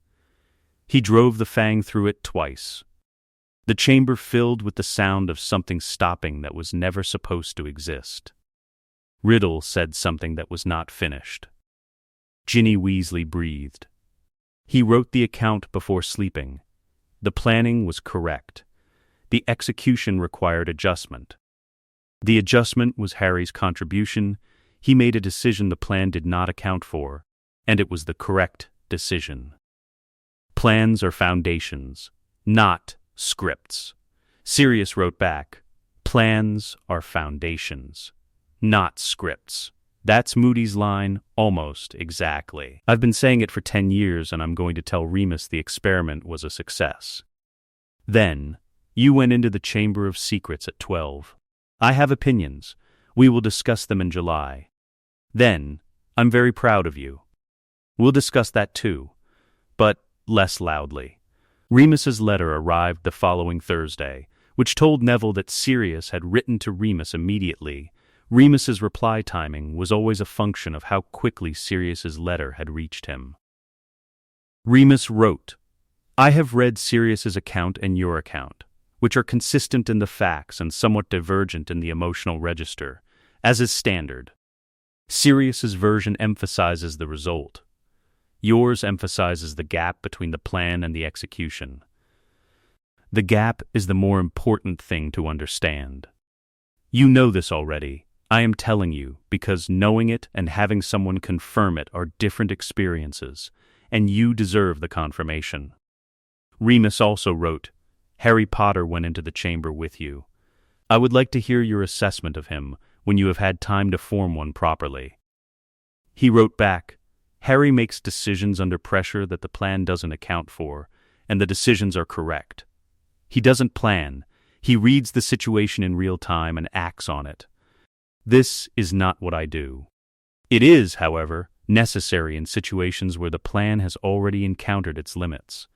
He drove the fang through it twice. The chamber filled with the sound of something stopping that was never supposed to exist. Riddle said something that was not finished. Ginny Weasley breathed. He wrote the account before sleeping. The planning was correct. The execution required adjustment. The adjustment was Harry's contribution. He made a decision the plan did not account for, and it was the correct decision. Plans are foundations, not scripts. Sirius wrote back, "Plans are foundations, not scripts." That's Moody's line, almost exactly. I've been saying it for 10 years, and I'm going to tell Remus the experiment was a success. Then, you went into the Chamber of Secrets at 12. I have opinions. We will discuss them in July. Then, I'm very proud of you. We'll discuss that too, but less loudly. Remus's letter arrived the following Thursday, which told Neville that Sirius had written to Remus immediately. Remus's reply timing was always a function of how quickly Sirius's letter had reached him. Remus wrote, "I have read Sirius's account and your account, which are consistent in the facts and somewhat divergent in the emotional register, as is standard. Sirius's version emphasizes the result. Yours emphasizes the gap between the plan and the execution. The gap is the more important thing to understand. You know this already. I am telling you because knowing it and having someone confirm it are different experiences, and you deserve the confirmation." Remus also wrote, "Harry Potter went into the chamber with you. I would like to hear your assessment of him when you have had time to form one properly." He wrote back, "Harry makes decisions under pressure that the plan doesn't account for, and the decisions are correct. He doesn't plan. He reads the situation in real time and acts on it. This is not what I do. It is, however, necessary in situations where the plan has already encountered its limits.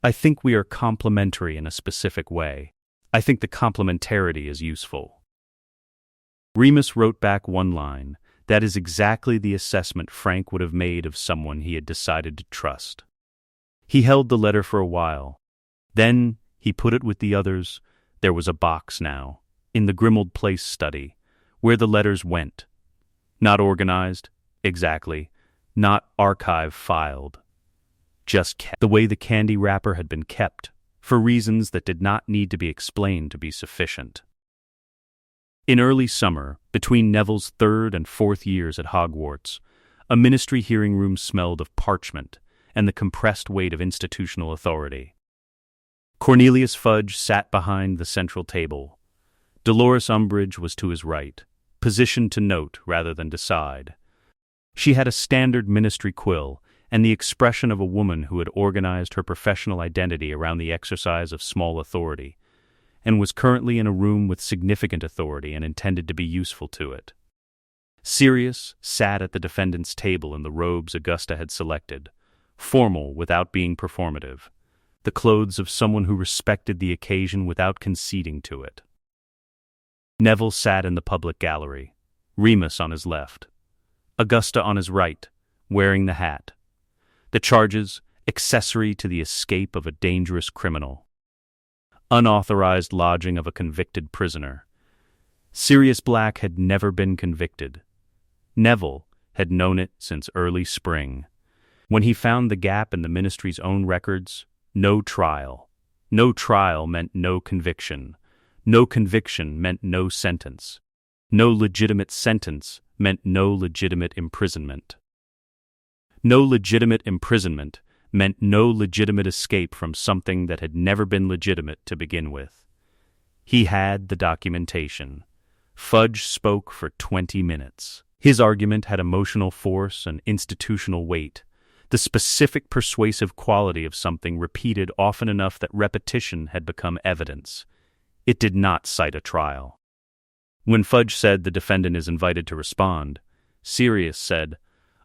I think we are complementary in a specific way. I think the complementarity is useful." Remus wrote back one line. That is exactly the assessment Frank would have made of someone he had decided to trust. He held the letter for a while. Then he put it with the others. There was a box now, in the Grimmauld Place study, where the letters went. Not organized, exactly, not archive-filed. Just kept the way the candy wrapper had been kept, for reasons that did not need to be explained to be sufficient. In early summer, between Neville's 3rd and 4th years at Hogwarts, a ministry hearing room smelled of parchment and the compressed weight of institutional authority. Cornelius Fudge sat behind the central table. Dolores Umbridge was to his right, positioned to note rather than decide. She had a standard ministry quill and the expression of a woman who had organized her professional identity around the exercise of small authority, and was currently in a room with significant authority and intended to be useful to it. Sirius sat at the defendant's table in the robes Augusta had selected, formal without being performative, the clothes of someone who respected the occasion without conceding to it. Neville sat in the public gallery, Remus on his left, Augusta on his right, wearing the hat. The charges, accessory to the escape of a dangerous criminal. Unauthorized lodging of a convicted prisoner. Sirius Black had never been convicted. Neville had known it since early spring. When he found the gap in the ministry's own records, no trial. No trial meant no conviction. No conviction meant no sentence. No legitimate sentence meant no legitimate imprisonment. No legitimate imprisonment meant no legitimate escape from something that had never been legitimate to begin with. He had the documentation. Fudge spoke for 20 minutes. His argument had emotional force and institutional weight, the specific persuasive quality of something repeated often enough that repetition had become evidence. It did not cite a trial. When Fudge said the defendant is invited to respond, Sirius said,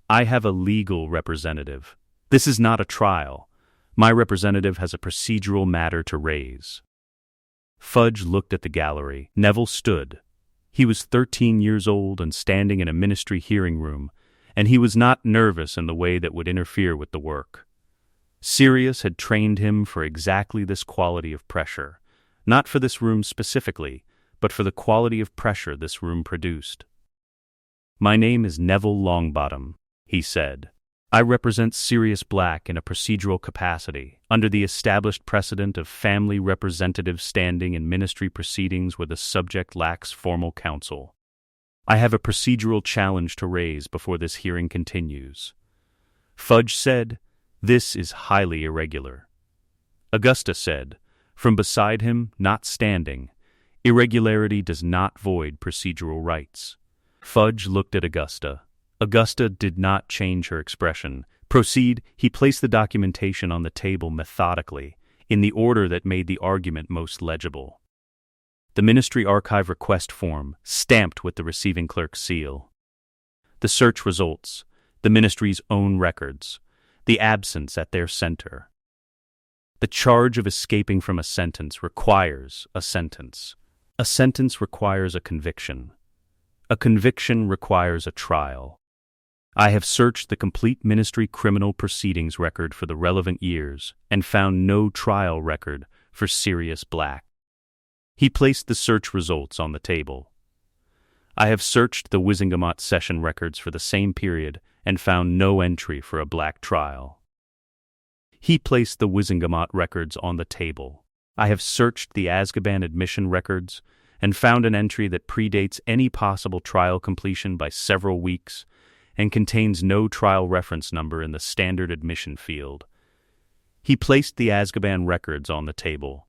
"I have a legal representative. This is not a trial. My representative has a procedural matter to raise." Fudge looked at the gallery. Neville stood. He was 13 years old and standing in a ministry hearing room, and he was not nervous in the way that would interfere with the work. Sirius had trained him for exactly this quality of pressure, not for this room specifically, but for the quality of pressure this room produced. "My name is Neville Longbottom," he said. "I represent Sirius Black in a procedural capacity, under the established precedent of family representative standing in ministry proceedings where the subject lacks formal counsel. I have a procedural challenge to raise before this hearing continues." Fudge said, "This is highly irregular." Augusta said, from beside him, not standing, "Irregularity does not void procedural rights." Fudge looked at Augusta. Augusta did not change her expression. "Proceed." He placed the documentation on the table methodically, in the order that made the argument most legible. The Ministry Archive request form, stamped with the receiving clerk's seal. The search results, the Ministry's own records, the absence at their center. The charge of escaping from a sentence requires a sentence. A sentence requires a conviction. A conviction requires a trial. I have searched the complete Ministry criminal proceedings record for the relevant years and found no trial record for Sirius Black. He placed the search results on the table. I have searched the Wizengamot session records for the same period and found no entry for a Black trial. He placed the Wizengamot records on the table. I have searched the Azkaban admission records and found an entry that predates any possible trial completion by several weeks and contains no trial reference number in the standard admission field. He placed the Azkaban records on the table.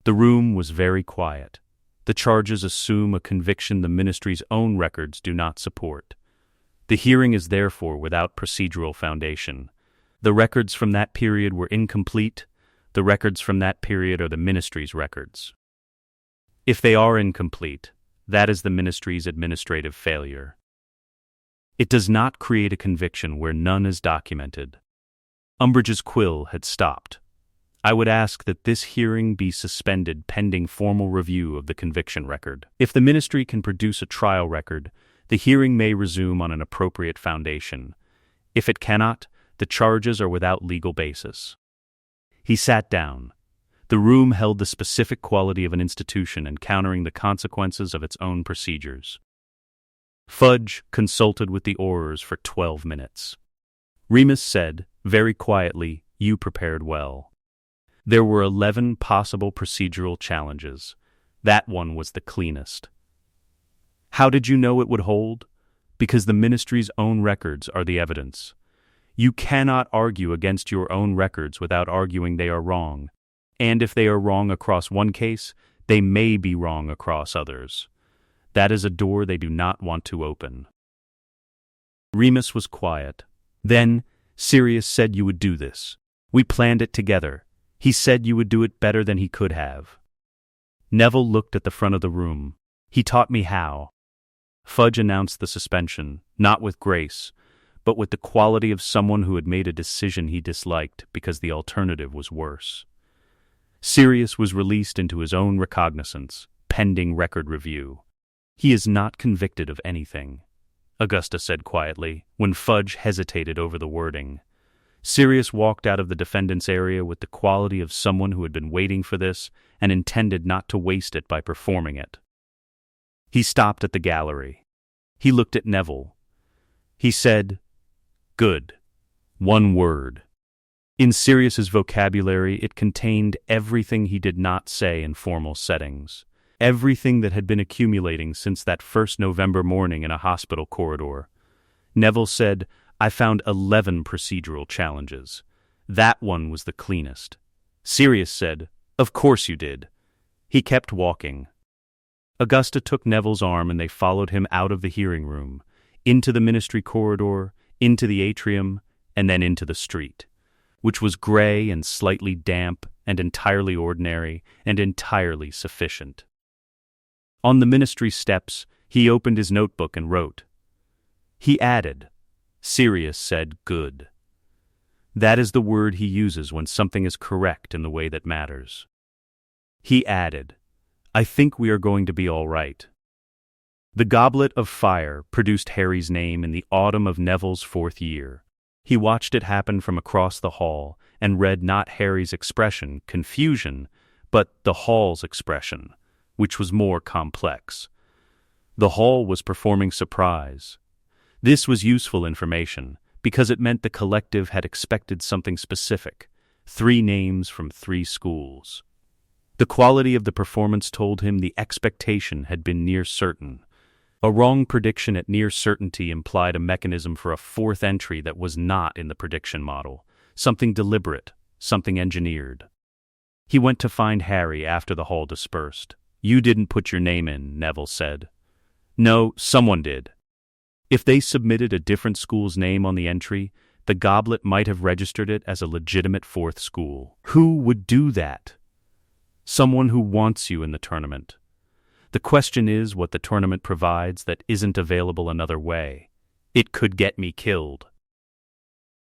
The room was very quiet. The charges assume a conviction the Ministry's own records do not support. The hearing is therefore without procedural foundation. The records from that period were incomplete. The records from that period are the Ministry's records. If they are incomplete, that is the Ministry's administrative failure. It does not create a conviction where none is documented. Umbridge's quill had stopped. I would ask that this hearing be suspended pending formal review of the conviction record. If the Ministry can produce a trial record, the hearing may resume on an appropriate foundation. If it cannot, the charges are without legal basis. He sat down. The room held the specific quality of an institution encountering the consequences of its own procedures. Fudge consulted with the Aurors for 12 minutes. Remus said, very quietly, "You prepared well." There were 11 possible procedural challenges. That one was the cleanest. How did you know it would hold? Because the Ministry's own records are the evidence. You cannot argue against your own records without arguing they are wrong. And if they are wrong across one case, they may be wrong across others. That is a door they do not want to open. Remus was quiet. Then, Sirius said you would do this. We planned it together. He said you would do it better than he could have. Neville looked at the front of the room. He taught me how. Fudge announced the suspension, not with grace, but with the quality of someone who had made a decision he disliked because the alternative was worse. Sirius was released into his own recognizance, pending record review. He is not convicted of anything, Augusta said quietly, when Fudge hesitated over the wording. Sirius walked out of the defendant's area with the quality of someone who had been waiting for this and intended not to waste it by performing it. He stopped at the gallery. He looked at Neville. He said, "Good. One word." In Sirius's vocabulary, it contained everything he did not say in formal settings. Everything that had been accumulating since that first November morning in a hospital corridor. Neville said, "I found 11 procedural challenges. That one was the cleanest." Sirius said, "Of course you did." He kept walking. Augusta took Neville's arm and they followed him out of the hearing room, into the ministry corridor, into the atrium, and then into the street, which was gray and slightly damp and entirely ordinary and entirely sufficient. On the ministry steps, he opened his notebook and wrote. He added, Sirius said, "Good." That is the word he uses when something is correct in the way that matters. He added, "I think we are going to be all right." The Goblet of Fire produced Harry's name in the autumn of Neville's 4th year. He watched it happen from across the hall and read not Harry's expression, confusion, but the hall's expression, which was more complex. The hall was performing surprise. This was useful information because it meant the collective had expected something specific, 3 names from 3 schools. The quality of the performance told him the expectation had been near certain. A wrong prediction at near certainty implied a mechanism for a 4th entry that was not in the prediction model, something deliberate, something engineered. He went to find Harry after the hall dispersed. "You didn't put your name in," Neville said. "No, someone did." If they submitted a different school's name on the entry, the goblet might have registered it as a legitimate 4th school. Who would do that? Someone who wants you in the tournament. The question is what the tournament provides that isn't available another way. It could get me killed.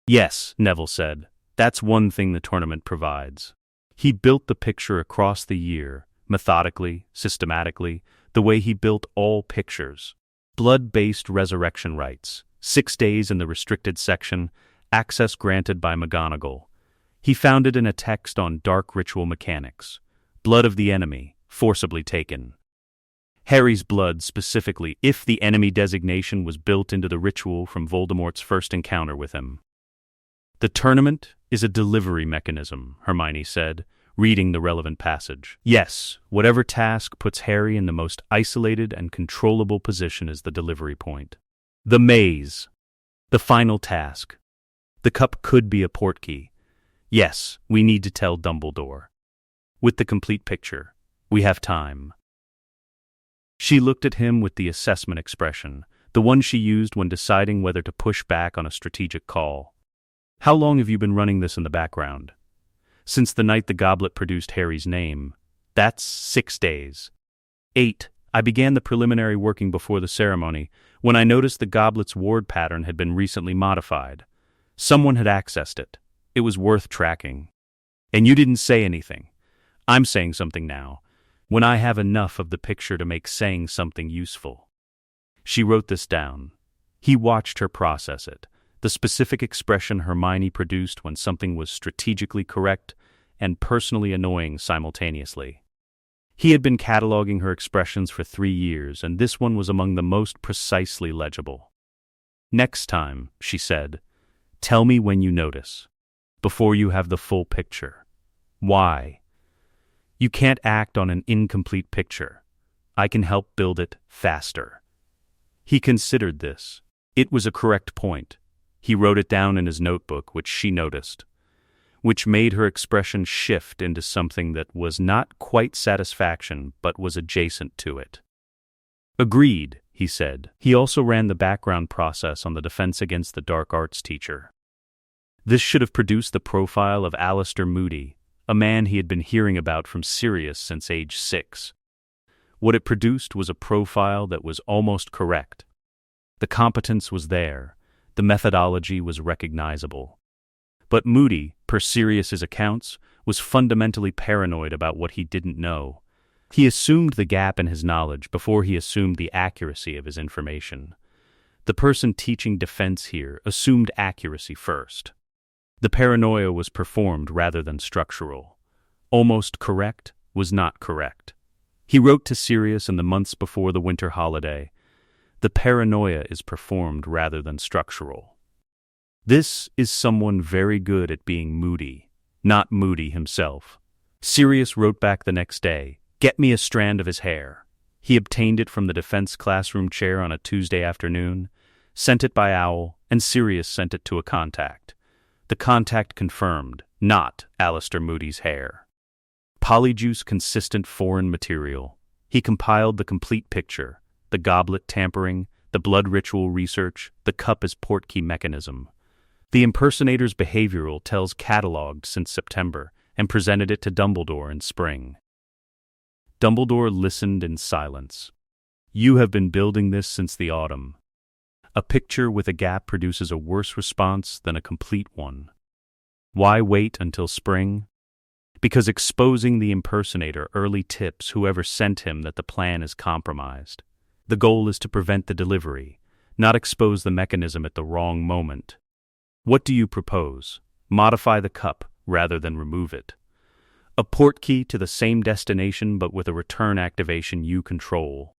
Yes, Neville said, that's one thing the tournament provides. He built the picture across the year, methodically, systematically, the way he built all pictures. Blood-based resurrection rites, 6 days in the restricted section, access granted by McGonagall. He found it in a text on dark ritual mechanics. Blood of the enemy, forcibly taken. Harry's blood specifically, if the enemy designation was built into the ritual from Voldemort's first encounter with him. The tournament is a delivery mechanism, Hermione said, reading the relevant passage. Yes, whatever task puts Harry in the most isolated and controllable position is the delivery point. The maze. The final task. The cup could be a portkey. Yes, we need to tell Dumbledore. With the complete picture, we have time. She looked at him with the assessment expression, the one she used when deciding whether to push back on a strategic call. How long have you been running this in the background? Since the night the goblet produced Harry's name. That's 6 days. 8. I began the preliminary working before the ceremony when I noticed the goblet's ward pattern had been recently modified. Someone had accessed it. It was worth tracking. And you didn't say anything. I'm saying something now, when I have enough of the picture to make saying something useful. She wrote this down. He watched her process it, the specific expression Hermione produced when something was strategically correct and personally annoying simultaneously. He had been cataloging her expressions for 3 years, and this one was among the most precisely legible. "Next time," she said, "tell me when you notice, before you have the full picture. Why? You can't act on an incomplete picture. I can help build it faster." He considered this. It was a correct point. He wrote it down in his notebook, which she noticed, which made her expression shift into something that was not quite satisfaction, but was adjacent to it. "Agreed," he said. He also ran the background process on the defense against the dark arts teacher. This should have produced the profile of Alistair Moody, a man he had been hearing about from Sirius since age 6. What it produced was a profile that was almost correct. The competence was there. The methodology was recognizable. But Moody, per Sirius's accounts, was fundamentally paranoid about what he didn't know. He assumed the gap in his knowledge before he assumed the accuracy of his information. The person teaching defense here assumed accuracy first. The paranoia was performed rather than structural. Almost correct was not correct. He wrote to Sirius in the months before the winter holiday, "The paranoia is performed rather than structural." This is someone very good at being moody, not Moody himself. Sirius wrote back the next day, "Get me a strand of his hair." He obtained it from the defense classroom chair on a Tuesday afternoon, sent it by owl, and Sirius sent it to a contact. The contact confirmed, not Alistair Moody's hair. Polyjuice consistent foreign material. He compiled the complete picture, the goblet tampering, the blood ritual research, the cup as portkey mechanism. The impersonator's behavioral tells catalogued since September and presented it to Dumbledore in spring. Dumbledore listened in silence. "You have been building this since the autumn. A picture with a gap produces a worse response than a complete one. Why wait until spring? Because exposing the impersonator early tips whoever sent him that the plan is compromised. The goal is to prevent the delivery, not expose the mechanism at the wrong moment. What do you propose? Modify the cup rather than remove it. A portkey to the same destination but with a return activation you control.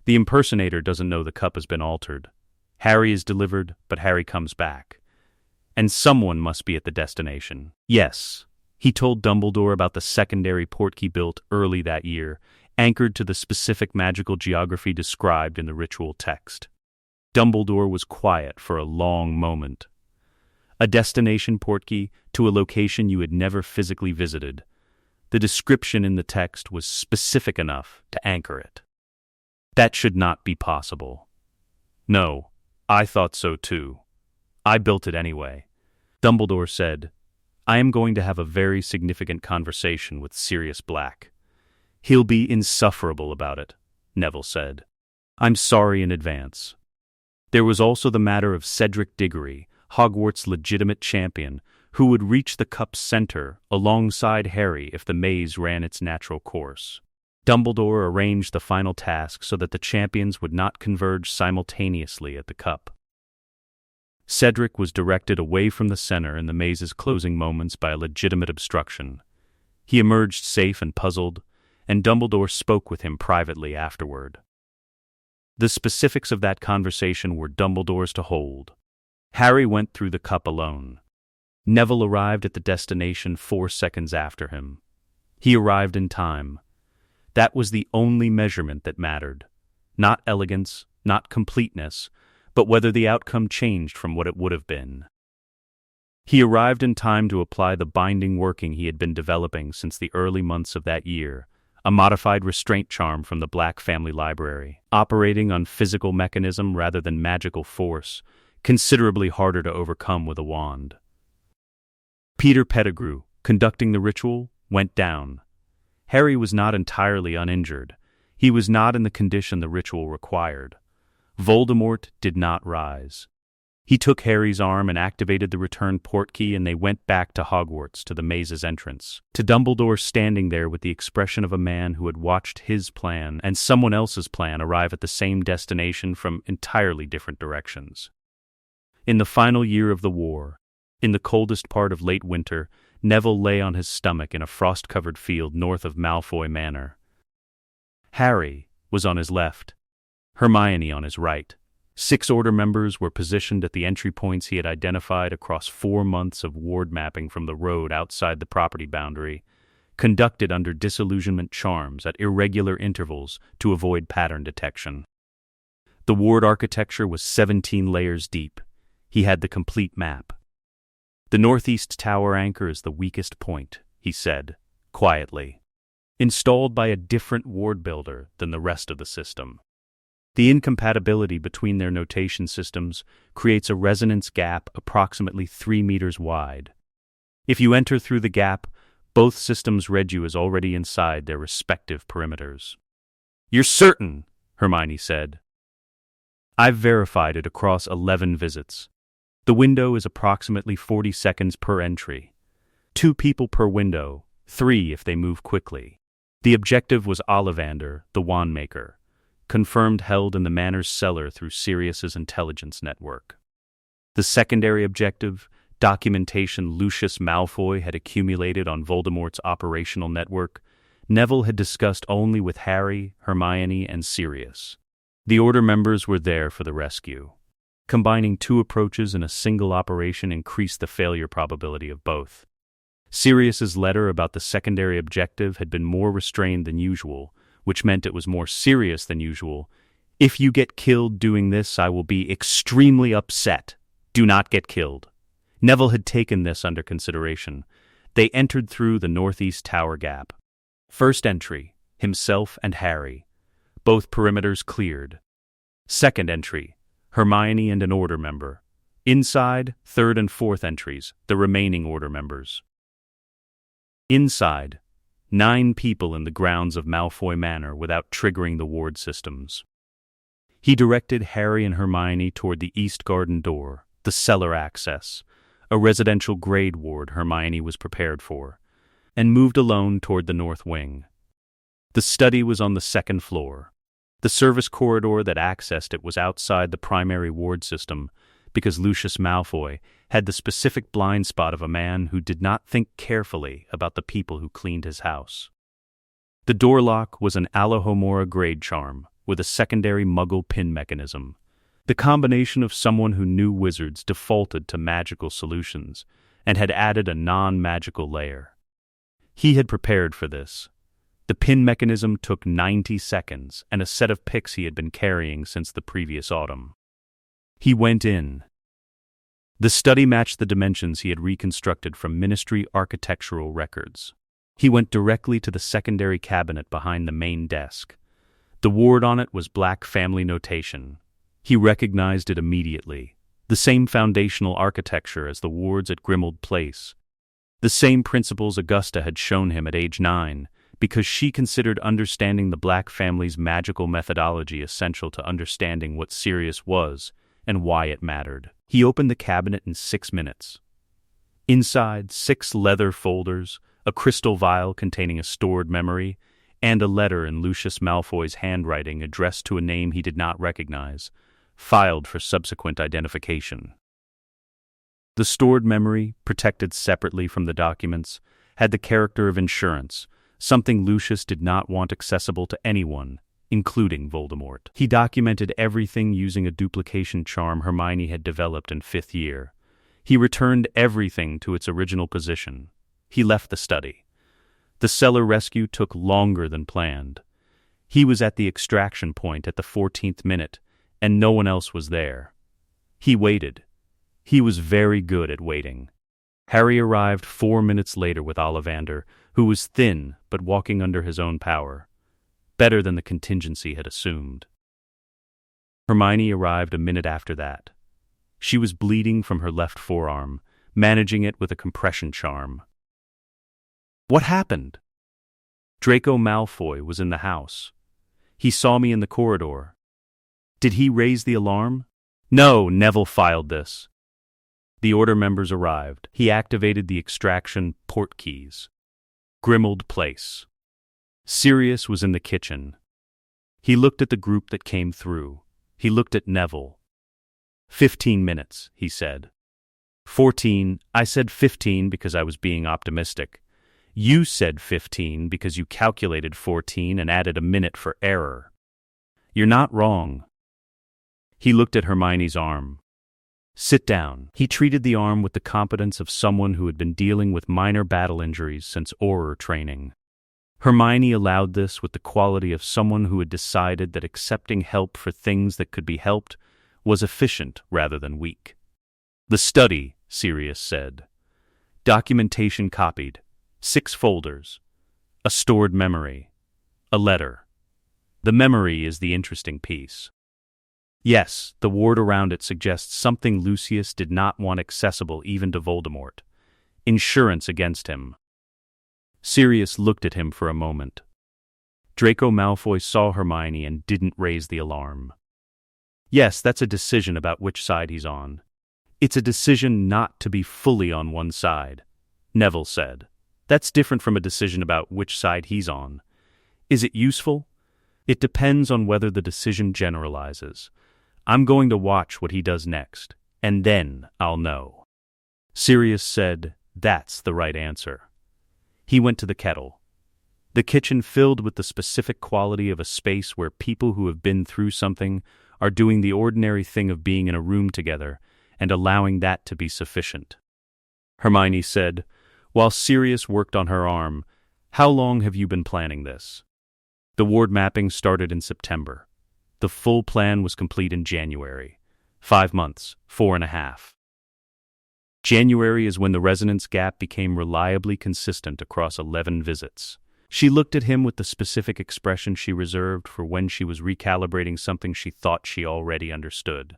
The impersonator doesn't know the cup has been altered. Harry is delivered, but Harry comes back. And someone must be at the destination. Yes, he told Dumbledore about the secondary portkey built early that year, anchored to the specific magical geography described in the ritual text. Dumbledore was quiet for a long moment. A destination portkey to a location you had never physically visited. The description in the text was specific enough to anchor it. That should not be possible. No, I thought so too. I built it anyway. Dumbledore said, "I am going to have a very significant conversation with Sirius Black. He'll be insufferable about it," Neville said. "I'm sorry in advance." There was also the matter of Cedric Diggory, Hogwarts' legitimate champion, who would reach the cup's center alongside Harry if the maze ran its natural course. Dumbledore arranged the final task so that the champions would not converge simultaneously at the cup. Cedric was directed away from the center in the maze's closing moments by a legitimate obstruction. He emerged safe and puzzled, and Dumbledore spoke with him privately afterward. The specifics of that conversation were Dumbledore's to hold. Harry went through the cup alone. Neville arrived at the destination 4 seconds after him. He arrived in time. That was the only measurement that mattered. Not elegance, not completeness, but whether the outcome changed from what it would have been. He arrived in time to apply the binding working he had been developing since the early months of that year, a modified restraint charm from the Black Family Library, operating on physical mechanism rather than magical force, considerably harder to overcome with a wand. Peter Pettigrew, conducting the ritual, went down. Harry was not entirely uninjured. He was not in the condition the ritual required. Voldemort did not rise. He took Harry's arm and activated the return portkey, and they went back to Hogwarts, to the maze's entrance, to Dumbledore standing there with the expression of a man who had watched his plan and someone else's plan arrive at the same destination from entirely different directions. In the final year of the war, in the coldest part of late winter, Neville lay on his stomach in a frost-covered field north of Malfoy Manor. Harry was on his left, Hermione on his right. 6 Order members were positioned at the entry points he had identified across 4 months of ward mapping from the road outside the property boundary, conducted under disillusionment charms at irregular intervals to avoid pattern detection. The ward architecture was 17 layers deep. He had the complete map. "The northeast tower anchor is the weakest point," he said, quietly, "installed by a different ward builder than the rest of the system. The incompatibility between their notation systems creates a resonance gap approximately 3 meters wide. If you enter through the gap, both systems read you as already inside their respective perimeters." "You're certain?" Hermione said. "I've verified it across 11 visits. The window is approximately 40 seconds per entry. 2 people per window, 3 if they move quickly. The objective was Ollivander, the Wandmaker, confirmed held in the manor's cellar through Sirius's intelligence network. The secondary objective, documentation Lucius Malfoy had accumulated on Voldemort's operational network, Neville had discussed only with Harry, Hermione, and Sirius. The Order members were there for the rescue. Combining two approaches in a single operation increased the failure probability of both. Sirius's letter about the secondary objective had been more restrained than usual, which meant it was more serious than usual. If you get killed doing this, I will be extremely upset. Do not get killed. Neville had taken this under consideration. They entered through the northeast tower gap. First entry, himself and Harry. Both perimeters cleared. Second entry, Hermione and an Order member. Inside, third and fourth entries, the remaining Order members. Inside, 9 people in the grounds of Malfoy Manor without triggering the ward systems. He directed Harry and Hermione toward the east garden door, the cellar access, a residential grade ward Hermione was prepared for, and moved alone toward the north wing. The study was on the second floor. The service corridor that accessed it was outside the primary ward system because Lucius Malfoy had the specific blind spot of a man who did not think carefully about the people who cleaned his house. The door lock was an Alohomora grade charm with a secondary Muggle pin mechanism. The combination of someone who knew wizards defaulted to magical solutions and had added a non-magical layer. He had prepared for this. The pin mechanism took 90 seconds and a set of picks he had been carrying since the previous autumn. He went in. The study matched the dimensions he had reconstructed from Ministry architectural records. He went directly to the secondary cabinet behind the main desk. The ward on it was black family notation. He recognized it immediately. The same foundational architecture as the wards at Grimmauld Place. The same principles Augusta had shown him at age 9, because she considered understanding the black family's magical methodology essential to understanding what Sirius was and why it mattered. He opened the cabinet in 6 minutes. Inside, 6 leather folders, a crystal vial containing a stored memory, and a letter in Lucius Malfoy's handwriting addressed to a name he did not recognize, filed for subsequent identification. The stored memory, protected separately from the documents, had the character of insurance, something Lucius did not want accessible to anyone, including Voldemort. He documented everything using a duplication charm Hermione had developed in 5th year. He returned everything to its original position. He left the study. The cellar rescue took longer than planned. He was at the extraction point at the 14th minute, and no one else was there. He waited. He was very good at waiting. Harry arrived 4 minutes later with Ollivander, who was thin but walking under his own power. Better than the contingency had assumed. Hermione arrived a minute after that. She was bleeding from her left forearm, managing it with a compression charm. What happened? Draco Malfoy was in the house. He saw me in the corridor. Did he raise the alarm? No, Neville filed this. The Order members arrived. He activated the extraction port keys. Grimmauld Place. Sirius was in the kitchen. He looked at the group that came through. He looked at Neville. 15 minutes, he said. 14, I said 15 because I was being optimistic. You said 15 because you calculated 14 and added a minute for error. You're not wrong. He looked at Hermione's arm. Sit down. He treated the arm with the competence of someone who had been dealing with minor battle injuries since Auror training. Hermione allowed this with the quality of someone who had decided that accepting help for things that could be helped was efficient rather than weak. The study, Sirius said. Documentation copied. 6 folders. A stored memory. A letter. The memory is the interesting piece. Yes, the ward around it suggests something Lucius did not want accessible even to Voldemort. Insurance against him. Sirius looked at him for a moment. Draco Malfoy saw Hermione and didn't raise the alarm. Yes, that's a decision about which side he's on. It's a decision not to be fully on one side, Neville said. That's different from a decision about which side he's on. Is it useful? It depends on whether the decision generalizes. I'm going to watch what he does next, and then I'll know. Sirius said, that's the right answer. He went to the kettle. The kitchen filled with the specific quality of a space where people who have been through something are doing the ordinary thing of being in a room together and allowing that to be sufficient. Hermione said, while Sirius worked on her arm, "How long have you been planning this?" The ward mapping started in September. The full plan was complete in January. 5 months, 4.5. January is when the resonance gap became reliably consistent across 11 visits. She looked at him with the specific expression she reserved for when she was recalibrating something she thought she already understood.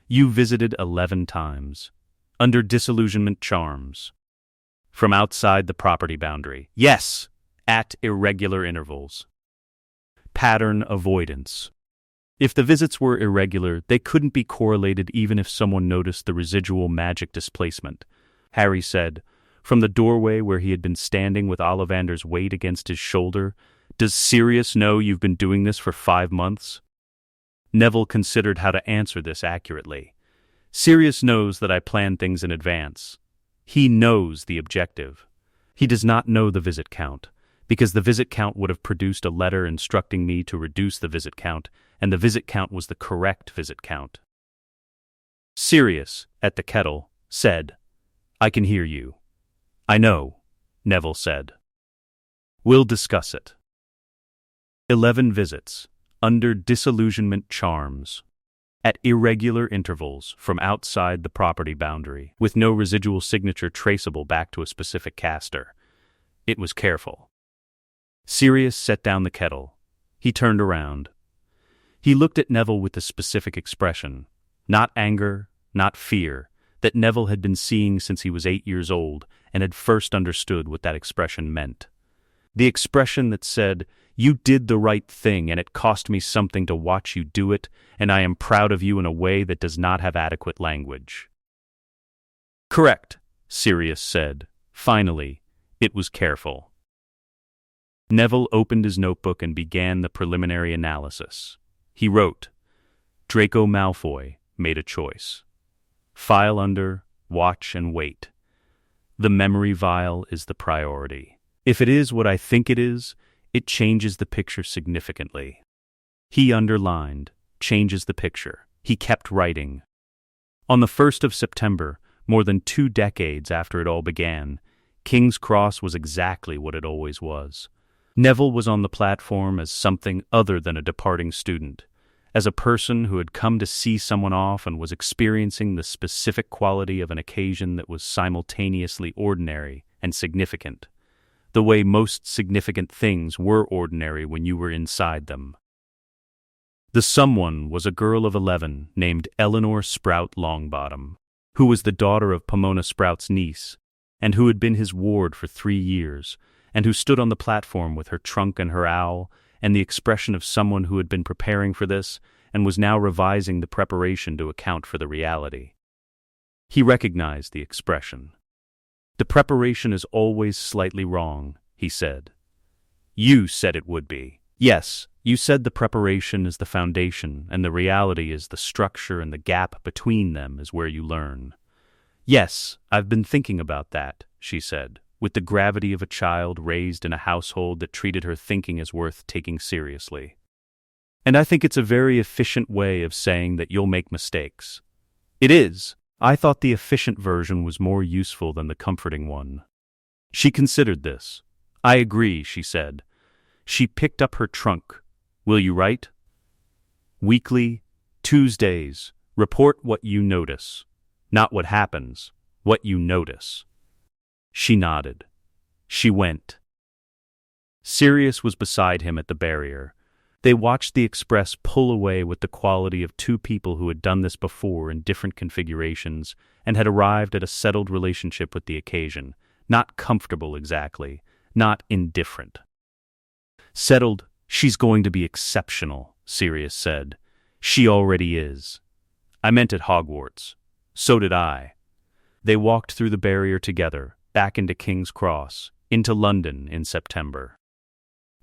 You visited 11 times. Under disillusionment charms. From outside the property boundary. Yes, at irregular intervals. Pattern avoidance. If the visits were irregular, they couldn't be correlated even if someone noticed the residual magic displacement. Harry said, from the doorway where he had been standing with Ollivander's weight against his shoulder, "Does Sirius know you've been doing this for 5 months?" Neville considered how to answer this accurately. Sirius knows that I plan things in advance. He knows the objective. He does not know the visit count, because the visit count would have produced a letter instructing me to reduce the visit count, and the visit count was the correct visit count. Sirius, at the kettle, said, "I can hear you." "I know," Neville said. "We'll discuss it." 11 visits, under disillusionment charms, at irregular intervals from outside the property boundary, with no residual signature traceable back to a specific caster. It was careful. Sirius set down the kettle. He turned around. He looked at Neville with the specific expression, not anger, not fear, that Neville had been seeing since he was 8 years old and had first understood what that expression meant. The expression that said, "You did the right thing and it cost me something to watch you do it, and I am proud of you in a way that does not have adequate language." "Correct," Sirius said. Finally, it was careful. Neville opened his notebook and began the preliminary analysis. He wrote, Draco Malfoy made a choice. File under, watch and wait. The memory vial is the priority. If it is what I think it is, it changes the picture significantly. He underlined, changes the picture. He kept writing. On the 1st of September, more than 2 decades after it all began, King's Cross was exactly what it always was. Neville was on the platform as something other than a departing student, as a person who had come to see someone off and was experiencing the specific quality of an occasion that was simultaneously ordinary and significant, the way most significant things were ordinary when you were inside them. The someone was a girl of 11 named Eleanor Sprout Longbottom, who was the daughter of Pomona Sprout's niece, and who had been his ward for 3 years, and who stood on the platform with her trunk and her owl, and the expression of someone who had been preparing for this and was now revising the preparation to account for the reality. He recognized the expression. "The preparation is always slightly wrong," he said. "You said it would be." "Yes, you said the preparation is the foundation, and the reality is the structure, and the gap between them is where you learn." "Yes, I've been thinking about that," she said, with the gravity of a child raised in a household that treated her thinking as worth taking seriously. "And I think it's a very efficient way of saying that you'll make mistakes." "It is. I thought the efficient version was more useful than the comforting one." She considered this. "I agree," she said. She picked up her trunk. "Will you write?" "Weekly, Tuesdays, report what you notice. Not what happens, what you notice." She nodded. She went. Sirius was beside him at the barrier. They watched the express pull away with the quality of 2 people who had done this before in different configurations and had arrived at a settled relationship with the occasion. Not comfortable exactly, not indifferent. "Settled, she's going to be exceptional," Sirius said. "She already is." "I meant at Hogwarts." "So did I." They walked through the barrier together, back into King's Cross, into London in September.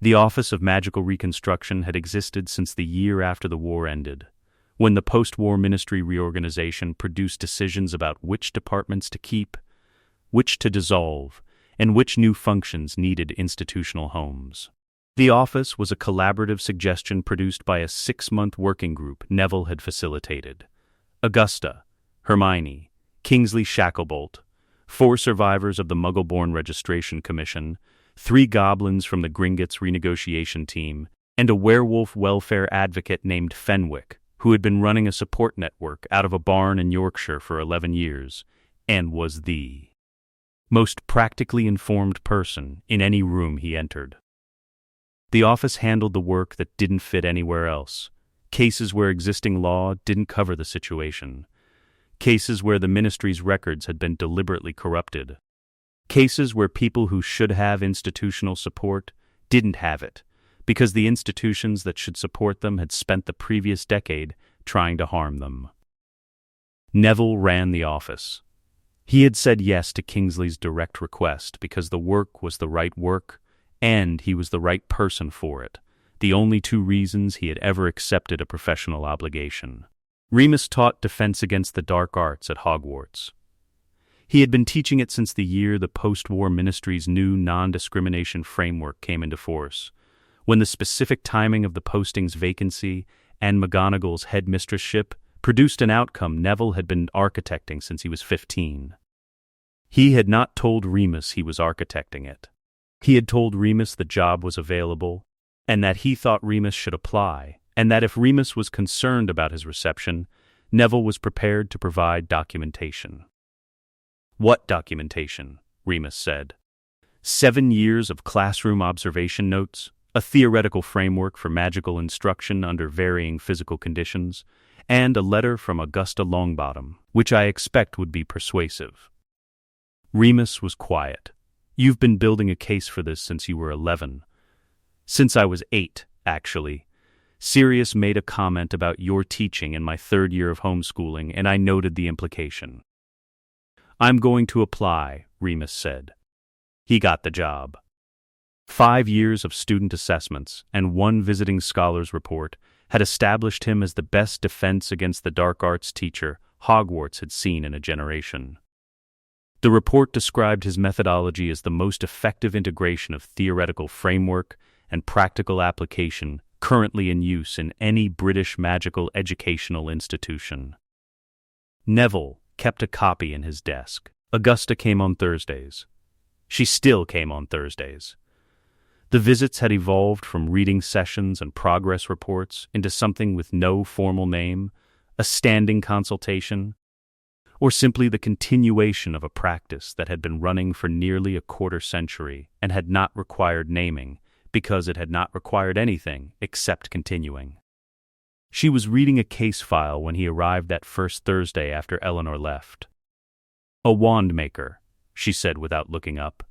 The Office of Magical Reconstruction had existed since the year after the war ended, when the post-war ministry reorganization produced decisions about which departments to keep, which to dissolve, and which new functions needed institutional homes. The office was a collaborative suggestion produced by a 6-month working group Neville had facilitated. Augusta, Hermione, Kingsley Shacklebolt, 4 survivors of the Muggle-born Registration Commission, 3 goblins from the Gringotts renegotiation team, and a werewolf welfare advocate named Fenwick, who had been running a support network out of a barn in Yorkshire for 11 years, and was the most practically informed person in any room he entered. The office handled the work that didn't fit anywhere else, cases where existing law didn't cover the situation, cases where the ministry's records had been deliberately corrupted, cases where people who should have institutional support didn't have it, because the institutions that should support them had spent the previous decade trying to harm them. Neville ran the office. He had said yes to Kingsley's direct request because the work was the right work, and he was the right person for it, the only 2 reasons he had ever accepted a professional obligation. Remus taught defense against the dark arts at Hogwarts. He had been teaching it since the year the post-war ministry's new non-discrimination framework came into force, when the specific timing of the posting's vacancy and McGonagall's headmistressship produced an outcome Neville had been architecting since he was 15. He had not told Remus he was architecting it. He had told Remus the job was available, and that he thought Remus should apply, and that if Remus was concerned about his reception, Neville was prepared to provide documentation. What documentation? Remus said. 7 years of classroom observation notes, a theoretical framework for magical instruction under varying physical conditions, and a letter from Augusta Longbottom, which I expect would be persuasive. Remus was quiet. You've been building a case for this since you were 11. Since I was 8, actually. Sirius made a comment about your teaching in my 3rd year of homeschooling, and I noted the implication. I'm going to apply, Remus said. He got the job. 5 years of student assessments and 1 visiting scholars report had established him as the best defense against the dark arts teacher Hogwarts had seen in a generation. The report described his methodology as the most effective integration of theoretical framework and practical application currently in use in any British magical educational institution. Neville kept a copy in his desk. Augusta came on Thursdays. She still came on Thursdays. The visits had evolved from reading sessions and progress reports into something with no formal name, a standing consultation, or simply the continuation of a practice that had been running for nearly a quarter century and had not required naming, because it had not required anything except continuing. She was reading a case file when he arrived that first Thursday after Eleanor left. A wand maker, she said without looking up.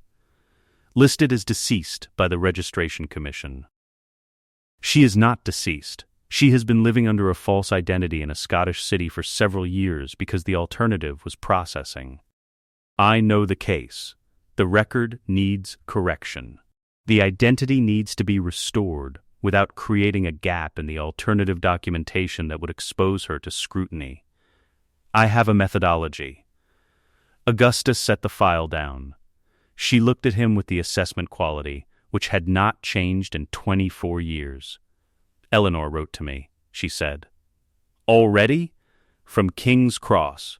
Listed as deceased by the Registration Commission. She is not deceased. She has been living under a false identity in a Scottish city for several years because the alternative was processing. I know the case. The record needs correction. The identity needs to be restored without creating a gap in the alternative documentation that would expose her to scrutiny. I have a methodology. Augusta set the file down. She looked at him with the assessment quality, which had not changed in 24 years. Eleanor wrote to me, she said. Already? From King's Cross,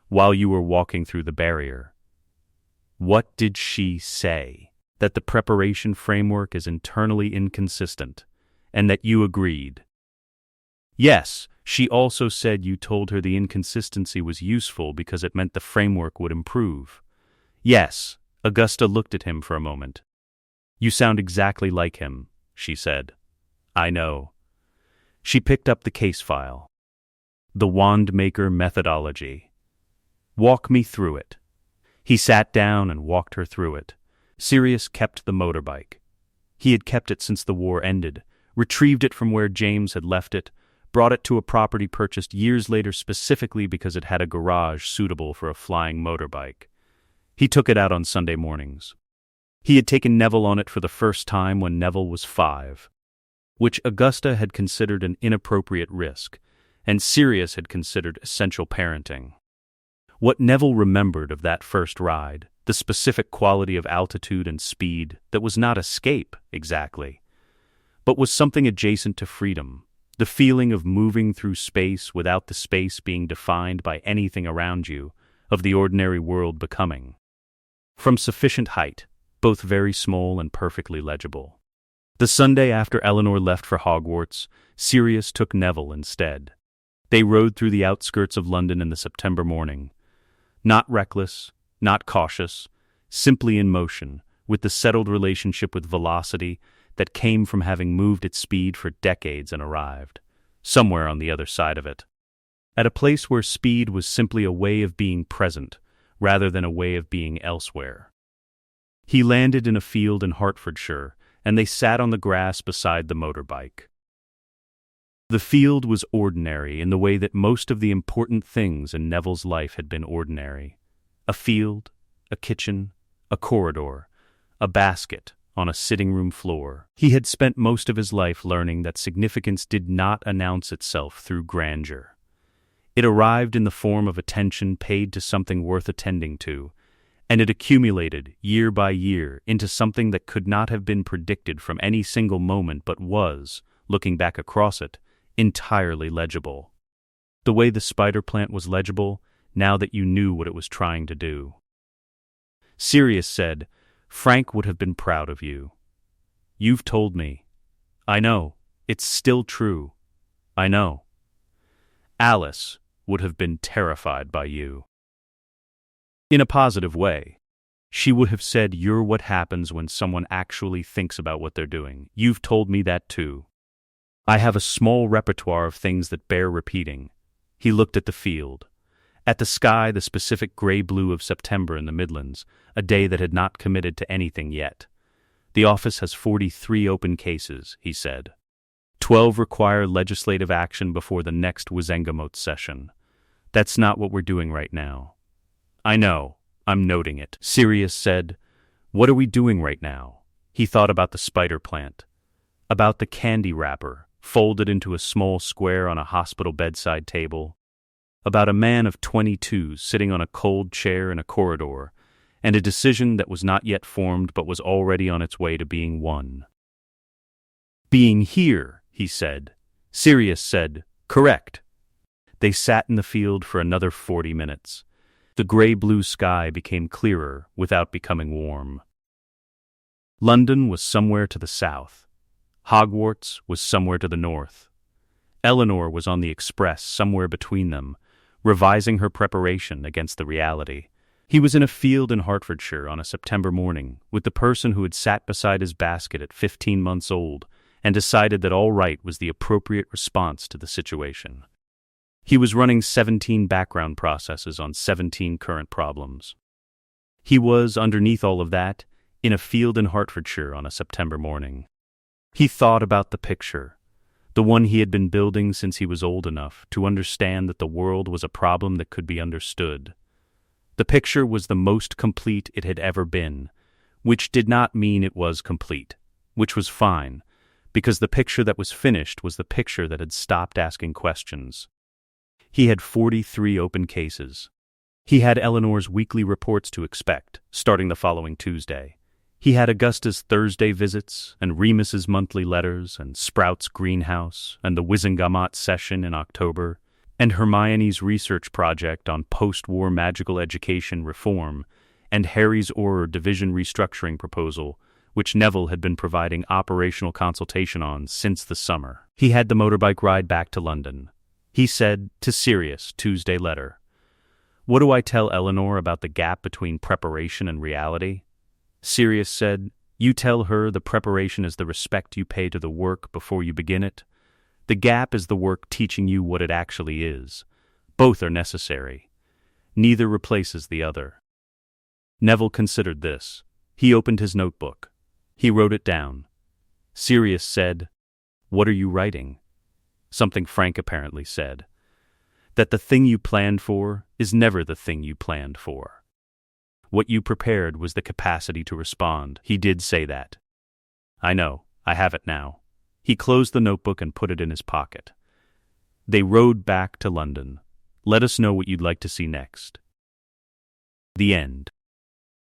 while you were walking through the barrier. What did she say? That the preparation framework is internally inconsistent, and that you agreed. Yes, she also said you told her the inconsistency was useful because it meant the framework would improve. Yes, Augusta looked at him for a moment. You sound exactly like him, she said. I know. She picked up the case file. The wand maker methodology. Walk me through it. He sat down and walked her through it. Sirius kept the motorbike. He had kept it since the war ended, retrieved it from where James had left it, brought it to a property purchased years later specifically because it had a garage suitable for a flying motorbike. He took it out on Sunday mornings. He had taken Neville on it for the first time when Neville was 5, which Augusta had considered an inappropriate risk, and Sirius had considered essential parenting. What Neville remembered of that first ride, the specific quality of altitude and speed that was not escape, exactly, but was something adjacent to freedom, the feeling of moving through space without the space being defined by anything around you, of the ordinary world becoming. From sufficient height, both very small and perfectly legible. The Sunday after Eleanor left for Hogwarts, Sirius took Neville instead. They rode through the outskirts of London in the September morning. Not reckless, not cautious, simply in motion, with the settled relationship with velocity that came from having moved at speed for decades and arrived, somewhere on the other side of it. At a place where speed was simply a way of being present, rather than a way of being elsewhere. He landed in a field in Hertfordshire, and they sat on the grass beside the motorbike. The field was ordinary in the way that most of the important things in Neville's life had been ordinary. A field, a kitchen, a corridor, a basket on a sitting room floor. He had spent most of his life learning that significance did not announce itself through grandeur. It arrived in the form of attention paid to something worth attending to, and it accumulated, year by year, into something that could not have been predicted from any single moment but was, looking back across it, entirely legible. The way the spider plant was legible, now that you knew what it was trying to do. Sirius said, "Frank would have been proud of you. You've told me. I know. It's still true. I know. Alice would have been terrified by you." In a positive way. She would have said, "You're what happens when someone actually thinks about what they're doing. You've told me that too. I have a small repertoire of things that bear repeating." He looked at the field. At the sky, the specific gray-blue of September in the Midlands, a day that had not committed to anything yet. "The office has 43 open cases," he said. 12 require legislative action before the next Wizengamot session. That's not what we're doing right now. "I know. I'm noting it," Sirius said. "What are we doing right now?" He thought about the spider plant. About the candy wrapper, folded into a small square on a hospital bedside table. About a man of 22 sitting on a cold chair in a corridor, and a decision that was not yet formed but was already on its way to being won. "Being here," he said. Sirius said, "Correct." They sat in the field for another 40 minutes. The gray-blue sky became clearer without becoming warm. London was somewhere to the south. Hogwarts was somewhere to the north. Eleanor was on the express somewhere between them, revising her preparation against the reality. He was in a field in Hertfordshire on a September morning with the person who had sat beside his basket at 15 months old and decided that all right was the appropriate response to the situation. He was running 17 background processes on 17 current problems. He was, underneath all of that, in a field in Hertfordshire on a September morning. He thought about the picture, the one he had been building since he was old enough to understand that the world was a problem that could be understood. The picture was the most complete it had ever been, which did not mean it was complete, which was fine, because the picture that was finished was the picture that had stopped asking questions. He had 43 open cases. He had Eleanor's weekly reports to expect, starting the following Tuesday. He had Augusta's Thursday visits, and Remus's monthly letters, and Sprout's greenhouse, and the Wizengamot session in October, and Hermione's research project on post-war magical education reform, and Harry's Auror division restructuring proposal, which Neville had been providing operational consultation on since the summer. He had the motorbike ride back to London. He said to Sirius, Tuesday letter, "What do I tell Eleanor about the gap between preparation and reality?" Sirius said, "You tell her the preparation is the respect you pay to the work before you begin it. The gap is the work teaching you what it actually is. Both are necessary. Neither replaces the other." Neville considered this. He opened his notebook. He wrote it down. Sirius said, "What are you writing?" Something Frank apparently said. That the thing you planned for is never the thing you planned for. What you prepared was the capacity to respond. He did say that. "I know, I have it now." He closed the notebook and put it in his pocket. They rode back to London. "Let us know what you'd like to see next." The end.